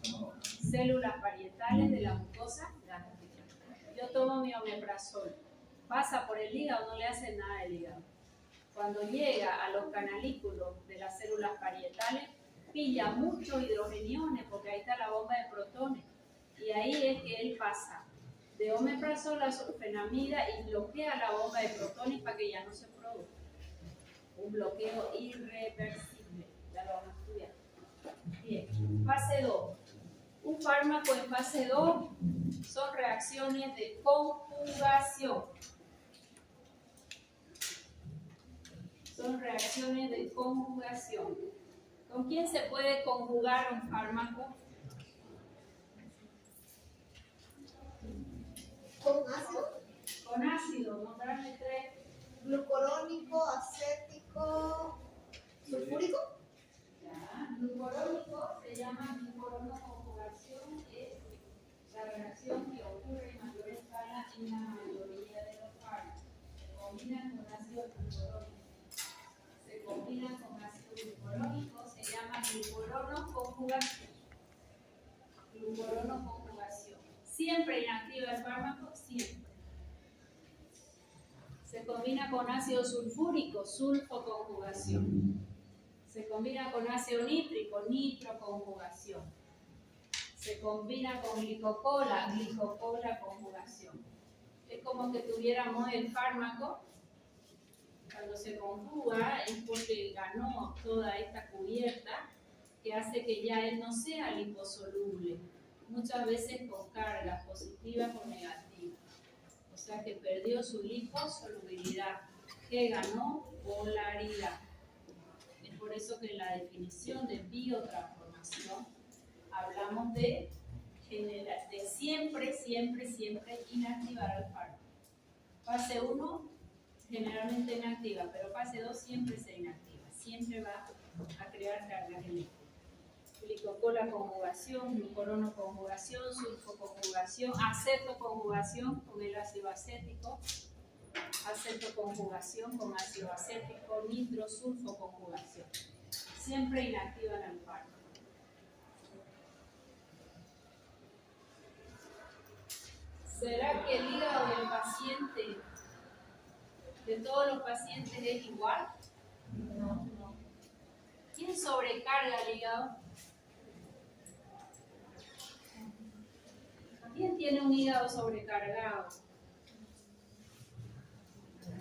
Células parietales de la mucosa gástrica. Yo tomo mi omeprazol. Pasa por el hígado, no le hace nada al hígado. Cuando llega a los canalículos de las células parietales, pilla muchos hidrogeniones, porque ahí está la bomba de protones. Y ahí es que él pasa de omeprazol a sulfenamida y bloquea la bomba de protones para que ya no se produzca. Un bloqueo irreversible. Ya lo vamos a estudiar. Bien, fase 2. Un fármaco en fase 2 son reacciones de conjugación. Son reacciones de conjugación. ¿Con quién se puede conjugar un fármaco? ¿Con ácido? Con ácido, nombrarme 3. Glucurónico, acético, sulfúrico. Ya. Glucurónico se llama glucurono-conjugación, es la reacción que ocurre en mayor escala en la mayoría de los fármacos. Se combinan con ácido glucurónico. Se combinan con ácido glucurónico, se llama glucurono-conjugación. Glucurono-conjugación. Siempre inactiva el fármaco, siempre. Se combina con ácido sulfúrico, sulfoconjugación. Se combina con ácido nítrico, nitroconjugación. Se combina con glicocola, glicocola conjugación. Es como que tuviéramos el fármaco, cuando se conjuga es porque ganó toda esta cubierta que hace que ya él no sea liposoluble, muchas veces con cargas positivas o negativas. O sea que perdió su liposolubilidad, que ganó polaridad. Es por eso que en la definición de biotransformación hablamos de siempre inactivar al fármaco. Fase 1 generalmente inactiva, pero fase 2 siempre se inactiva, siempre va a crear cargas eléctricas. Glicocola conjugación, glucurono conjugación, sulfoconjugación, acetoconjugación con el ácido acético, acetoconjugación con ácido acético, nitrosulfoconjugación. Siempre inactivan al fármaco. ¿Será que el hígado del paciente, de todos los pacientes, es igual? No. ¿Quién sobrecarga el hígado? ¿Quién tiene un hígado sobrecargado?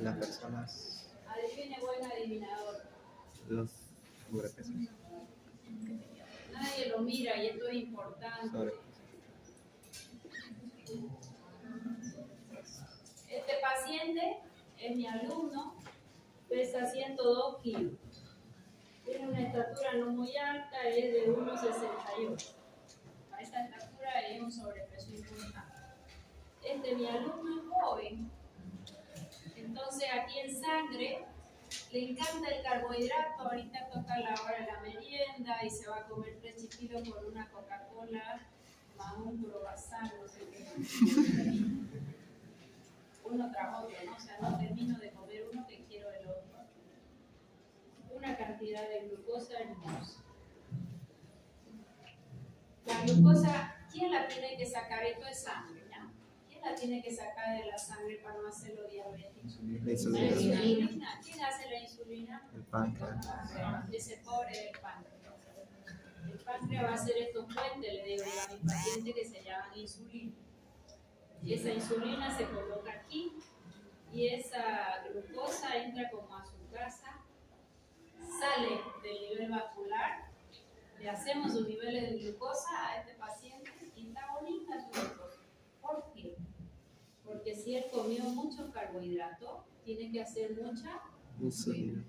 Las personas, Adivine, buen adivinador. los sobrepesos. Nadie lo mira y esto es importante. Sobrepesos. Este paciente es mi alumno, pesa 102 kilos. Tiene una estatura no muy alta, es de 1,68. A esta estatura es un sobrepeso importante. Mi alumno es joven, entonces aquí en sangre le encanta el carbohidrato. Ahorita toca la hora de la merienda y se va a comer 3 chiquitos con una Coca-Cola más un croissant, no sé qué. Uno tras otro, ¿no? O sea, no termino de comer uno que quiero el otro. Una cantidad de glucosa hermosa. La glucosa, ¿quién la tiene que sacar? Esto es sangre, ¿ya? ¿Quién la tiene que sacar de la sangre para no hacerlo diabético? La La insulina. insulina. ¿Quién hace la insulina? El páncreas. Ese pobre del páncreas. El páncreas va a hacer estos puentes, le digo a mis pacientes, que se llaman insulina. Y esa insulina se coloca aquí y esa glucosa entra como a su casa, sale del nivel vascular, le hacemos sus niveles de glucosa a este paciente y está bonita su glucosa. ¿Por qué? Porque si él comió mucho carbohidrato, tiene que hacer mucha Insulina.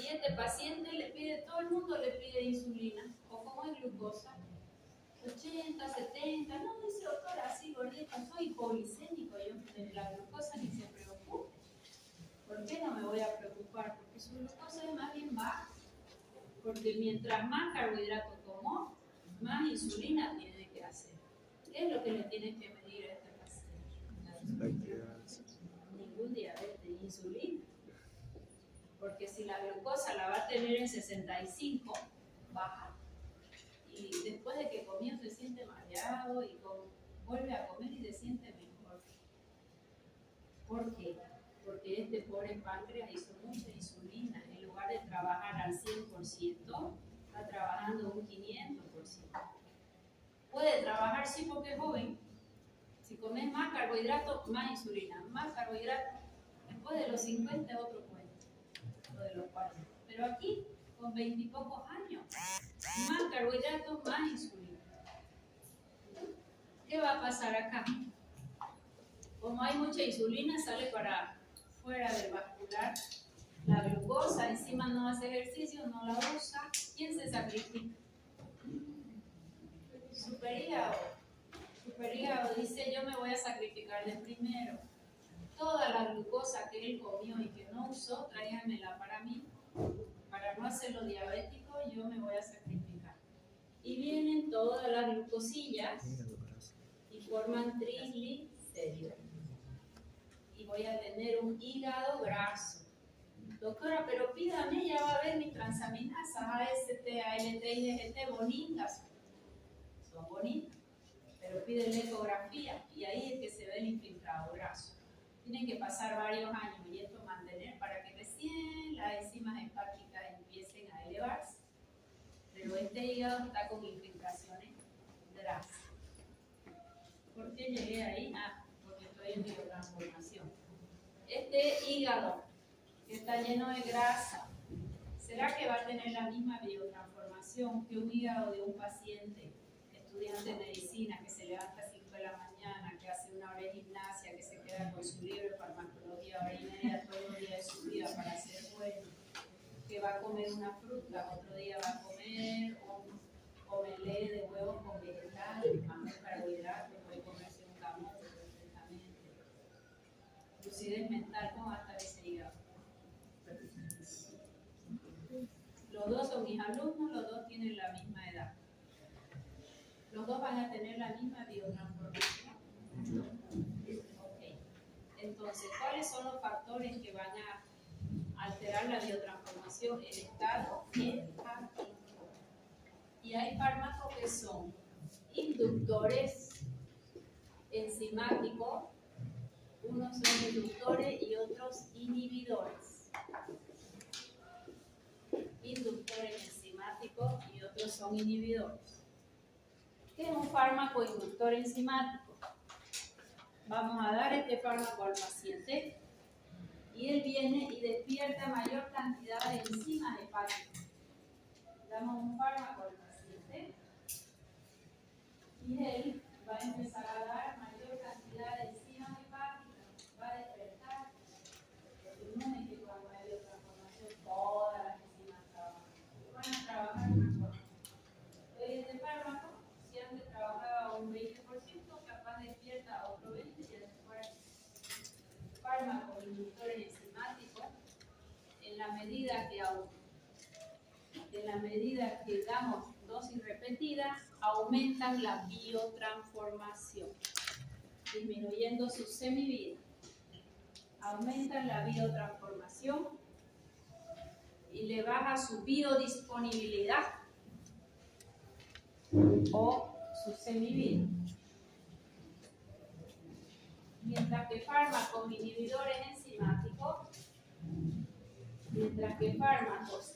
y este paciente le pide, todo el mundo le pide insulina, o como es glucosa, 80, 70, no dice doctora, así gordito, soy hipoglicémico, yo de la glucosa ni se preocupe. ¿Por qué no me voy a preocupar? Porque su glucosa es más bien baja, porque mientras más carbohidrato tomó, más insulina tiene que hacer. ¿Qué es lo que le tienes que medir a este paciente? Ningún diabetes, insulina. Porque si la glucosa la va a tener en 65, baja. Y después de que comió se siente mareado y vuelve a comer y se siente mejor. ¿Por qué? Porque este pobre páncreas hizo mucha insulina. En lugar de trabajar al 100%, está trabajando un 500%. Puede trabajar, sí, porque es joven. Si comes más carbohidratos, más insulina. Más carbohidratos. Después de los 50 es otro cuento. Lo de los 40. Pero aquí, con 20 y pocos años, más carbohidratos, más insulina. ¿Qué va a pasar acá? Como hay mucha insulina, sale para fuera del vascular. La glucosa, encima no hace ejercicio, no la usa. ¿Quién se sacrifica? Superhígado. Superhígado dice, yo me voy a sacrificar de primero. Toda la glucosa que él comió y que no usó, tráiganmela para mí. Para no hacerlo diabético, yo me voy a sacrificar. Y vienen todas las glucosillas y forman triglicéridos. Y voy a tener un hígado graso. Doctora, pero pídame, ya va a ver mis transaminasas, AST, ALT y DGT bonitas. Son bonitas, pero pide la ecografía y ahí es que se ve el infiltrado graso. Tienen que pasar varios años y esto mantener para que recién las enzimas hepáticas empiecen a elevarse. Pero este hígado está con infiltraciones grasas. ¿Por qué llegué ahí? Porque estoy en biotransformación. Este hígado que está lleno de grasa, ¿será que va a tener la misma biotransformación que un hígado de un paciente, estudiante de medicina, que se levanta a 5 de la mañana, que hace una hora de gimnasia, que se queda con su libro de farmacología hora y media todos los días de su vida para ser bueno, que va a comer una fruta, otro día va a comer un omelette de huevos con vegetales, más carbohidratos, puede comerse un camote perfectamente. Lucidez mental, ¿cómo va a estar ese hígado? Los dos son mis alumnos, los dos tienen la misma edad. Los dos van a tener la misma biotransformación. Okay. Entonces, ¿cuáles son los factores que van a alterar la biotransformación? El estado hepático. Y hay fármacos que son inductores enzimáticos, unos son inductores y otros inhibidores. Inductores enzimáticos y otros son inhibidores. ¿Qué es un fármaco inductor enzimático? Vamos a dar este fármaco al paciente Y él viene y despierta mayor cantidad de enzimas hepáticas. Damos un fármaco al paciente y él va a empezar a dar mayor cantidad de enzimas hepáticas, va a despertar. Porque no es que cuando hay biotransformación todas las enzimas trabajan. Van a trabajar mejor. Este fármaco, si antes trabajaba un 20%, capaz despierta a otro 20% y después fármacos inhibidores enzimáticos, en la medida que damos dosis repetidas, aumentan la biotransformación, disminuyendo su semivida. Aumentan la biotransformación y le baja su biodisponibilidad o su semivida. Mientras que fármacos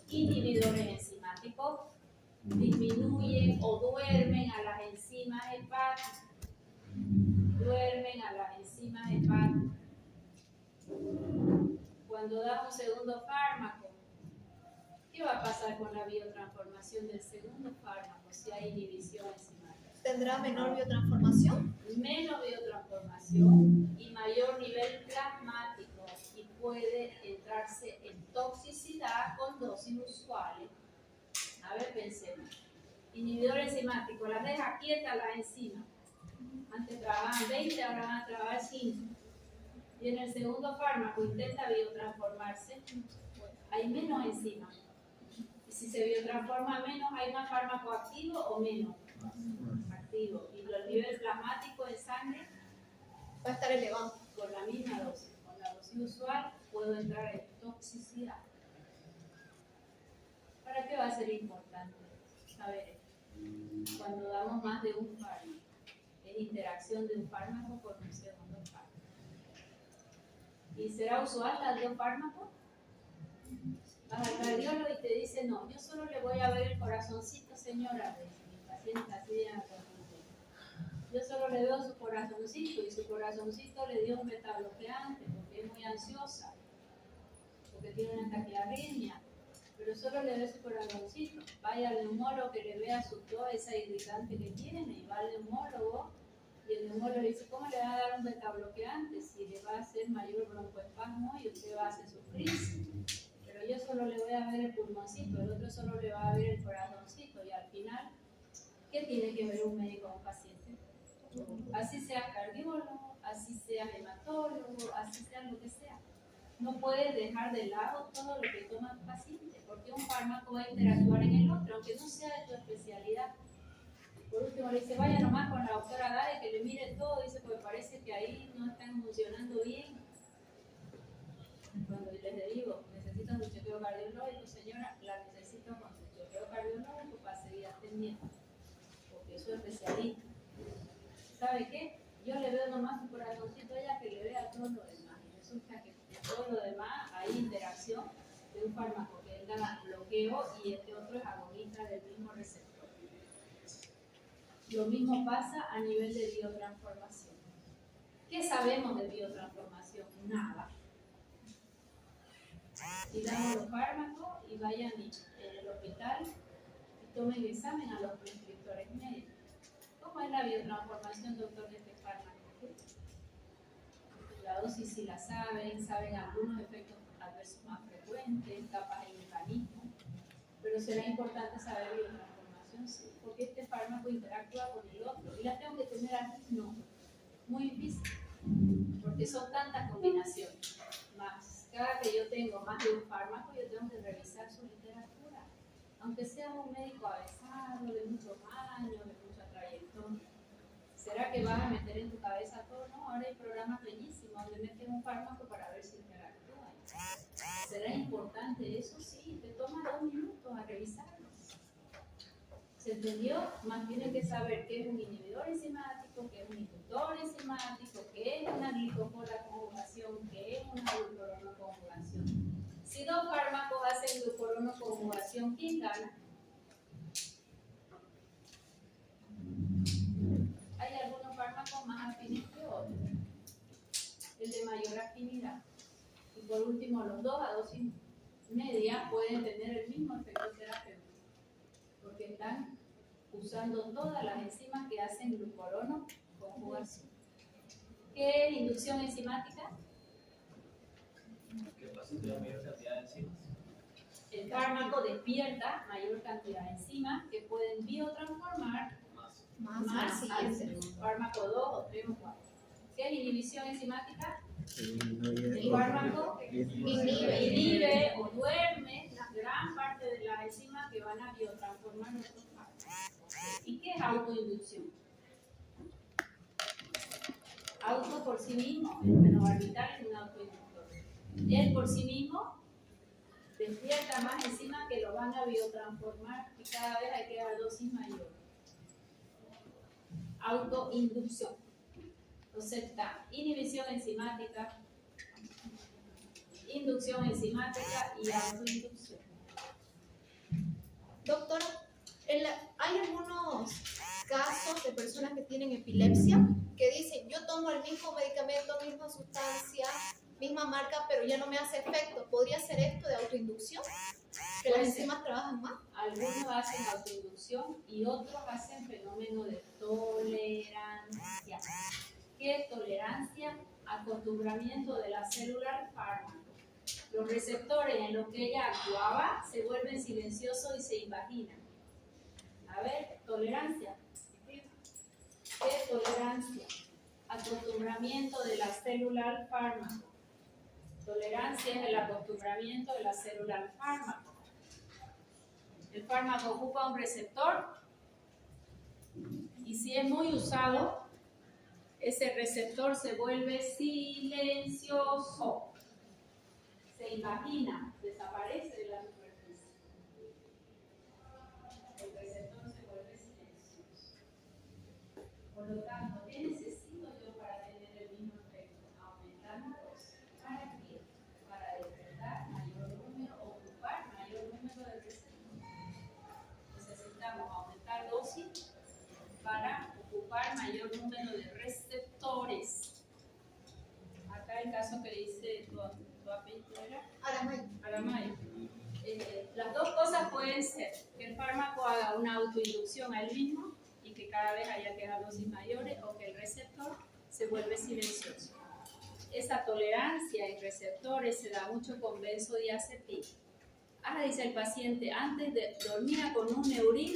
inhibidores enzimáticos disminuyen o duermen a las enzimas hepáticas. Cuando da un segundo fármaco, ¿qué va a pasar con la biotransformación del segundo fármaco si hay inhibición enzimática? ¿Tendrá menor biotransformación? Menos biotransformación y mayor nivel plasmático, y puede entrarse en toxicidad con dosis usuales. A ver, pensemos. Inhibidor enzimático, las deja quietas las enzimas. Antes trabajaban 20, ahora van a trabajar 5. Y en el segundo fármaco intenta biotransformarse, hay menos enzimas. Y si se biotransforma menos, ¿hay más fármaco activo o menos? Activo. Y el nivel plasmático en sangre Va a estar elevado. con la misma dosis. Con la dosis usual puedo entrar en toxicidad. ¿Para qué va a ser importante saber esto? Cuando damos más de un fármaco, es interacción de un fármaco con un segundo fármaco. ¿Y será usual las dos fármacos? Vas al cardiólogo y te dice, no, yo solo le voy a ver el corazoncito, señora, de mi paciente así de la consulta. Yo solo le veo su corazoncito y su corazoncito le dio un beta bloqueante porque es muy ansiosa, porque tiene una taquiarritmia, pero solo le ve su corazoncito. Vaya al neumólogo que le vea toda esa irritante que tiene, y va al neumólogo y el neumólogo le dice, ¿cómo le va a dar un beta bloqueante si le va a hacer mayor broncoespasmo y usted va a hacer sufrir? Pero yo solo le voy a ver el pulmoncito, el otro solo le va a ver el corazoncito, y al final, ¿qué tiene que ver un médico con un paciente? Así sea cardiólogo, así sea hematólogo, así sea lo que sea. No puedes dejar de lado todo lo que toma el paciente, porque un fármaco va a interactuar en el otro, aunque no sea de tu especialidad. Por último le dice, vaya nomás con la doctora Dare que le mire todo, dice, pues parece que ahí no están funcionando bien. Cuando les digo, necesito un chequeo cardiológico, señora, la necesito con su chequeo cardiológico para seguir atendiendo, porque soy especialista. ¿Sabe qué? Yo le veo nomás su corazoncito a ella, que le vea todo lo demás. Y resulta que todo lo demás hay interacción de un fármaco que él da bloqueo y este otro es agonista del mismo receptor. Lo mismo pasa a nivel de biotransformación. ¿Qué sabemos de biotransformación? Nada. Y damos los fármacos y vayan en el hospital y tomen examen a los prescriptores médicos. ¿Cómo es la biotransformación, doctor, de este fármaco? La dosis sí la saben algunos efectos adversos más frecuentes, capaz el mecanismo, pero será importante saber biotransformación, sí, porque este fármaco interactúa con el otro. ¿Y la tengo que tener aquí? No, muy difícil, porque son tantas combinaciones. Más, cada que yo tengo más de un fármaco, yo tengo que revisar su literatura, aunque sea un médico avesado, de muchos años, de mucha trayectoria. ¿Será que vas a meter en tu cabeza todo? No, ahora hay programas bellísimos donde meten un fármaco para ver si interactúa. ¿Será importante eso? Sí, te toma 2 minutos a revisarlo. ¿Se entendió? Más tiene que saber qué es un inhibidor enzimático, qué es un inductor enzimático, qué es una glicocola conjugación, qué es una glucurono conjugación. Si 2 fármacos hacen glucurono conjugación, ¿quién gana? Hay algunos fármacos más afines que otros. El de mayor afinidad. Y Y por último, los dos a dosis media pueden tener el mismo efecto terapéutico, porque están usando todas las enzimas que hacen glucorono conjugación. ¿Qué es inducción enzimática? Que el paciente tiene mayor cantidad de enzimas. El fármaco despierta mayor cantidad de enzimas que pueden biotransformar más al fármaco 2 o 3 o 4. ¿Qué es inhibición enzimática? El fármaco inhibe o duerme la gran parte de las enzimas que van a biotransformar nuestros fármacos. ¿Y qué es autoinducción? Auto por sí mismo, el fenobarbital es un autoinductor. Él por sí mismo despierta más enzimas que lo van a biotransformar y cada vez hay que dar dosis mayor. Autoinducción. Entonces está inhibición enzimática, inducción enzimática y autoinducción. Doctora, hay algunos casos de personas que tienen epilepsia que dicen, yo tomo el mismo medicamento, misma sustancia, misma marca, pero ya no me hace efecto. ¿Podría ser esto de autoinducción? ¿Que las enzimas trabajan más? Algunos hacen autoinducción y otros hacen fenómeno de tolerancia. ¿Qué es tolerancia? Acostumbramiento de la célula al fármaco. Los receptores en los que ella actuaba se vuelven silenciosos y se invaginan. A ver, tolerancia. ¿Qué es tolerancia? Acostumbramiento de la célula al fármaco. Tolerancia es el acostumbramiento de la célula al fármaco. El fármaco ocupa un receptor y si es muy usado, ese receptor se vuelve silencioso. Se imagina, desaparece de la superficie. El receptor se vuelve silencioso. Por lo tanto, ¿qué necesito yo para tener el mismo efecto? Aumentar la dosis. ¿Para qué? Para detectar mayor número, ocupar mayor número de receptores. Necesitamos aumentar dosis para ocupar mayor número de receptores. Acá el caso que dice tu apellido era Aramayo. Las dos cosas pueden ser que el fármaco haga una autoinducción al mismo y que cada vez haya que dar dosis mayores, o que el receptor se vuelve silencioso. Esa tolerancia en receptores se da mucho con benzodiazepina. Dice el paciente, antes de dormía con un Neurin,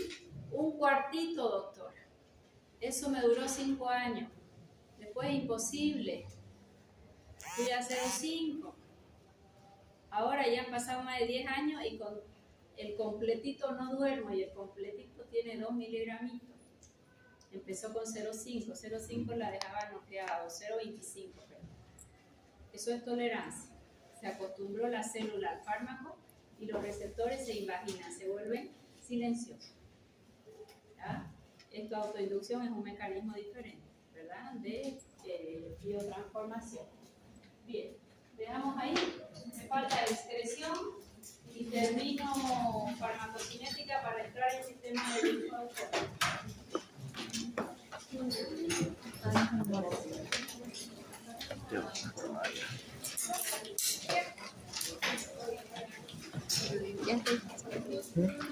un cuartito, doctora. Eso me duró 5 años. Después imposible. Fui a 0,5. Ahora ya han pasado más de 10 años y con el completito no duermo, y el completito tiene 2 miligramitos. Empezó con 0,5. 0,5 la dejaba noqueado, 0,25. Eso es tolerancia. Se acostumbró la célula al fármaco y los receptores se invaginan, se vuelven silenciosos. ¿Ya? Esta autoinducción es un mecanismo diferente, ¿verdad? De biotransformación. Bien, dejamos ahí. Me falta excreción y termino farmacocinética para entrar en el sistema de linfodepósito. Ya estoy.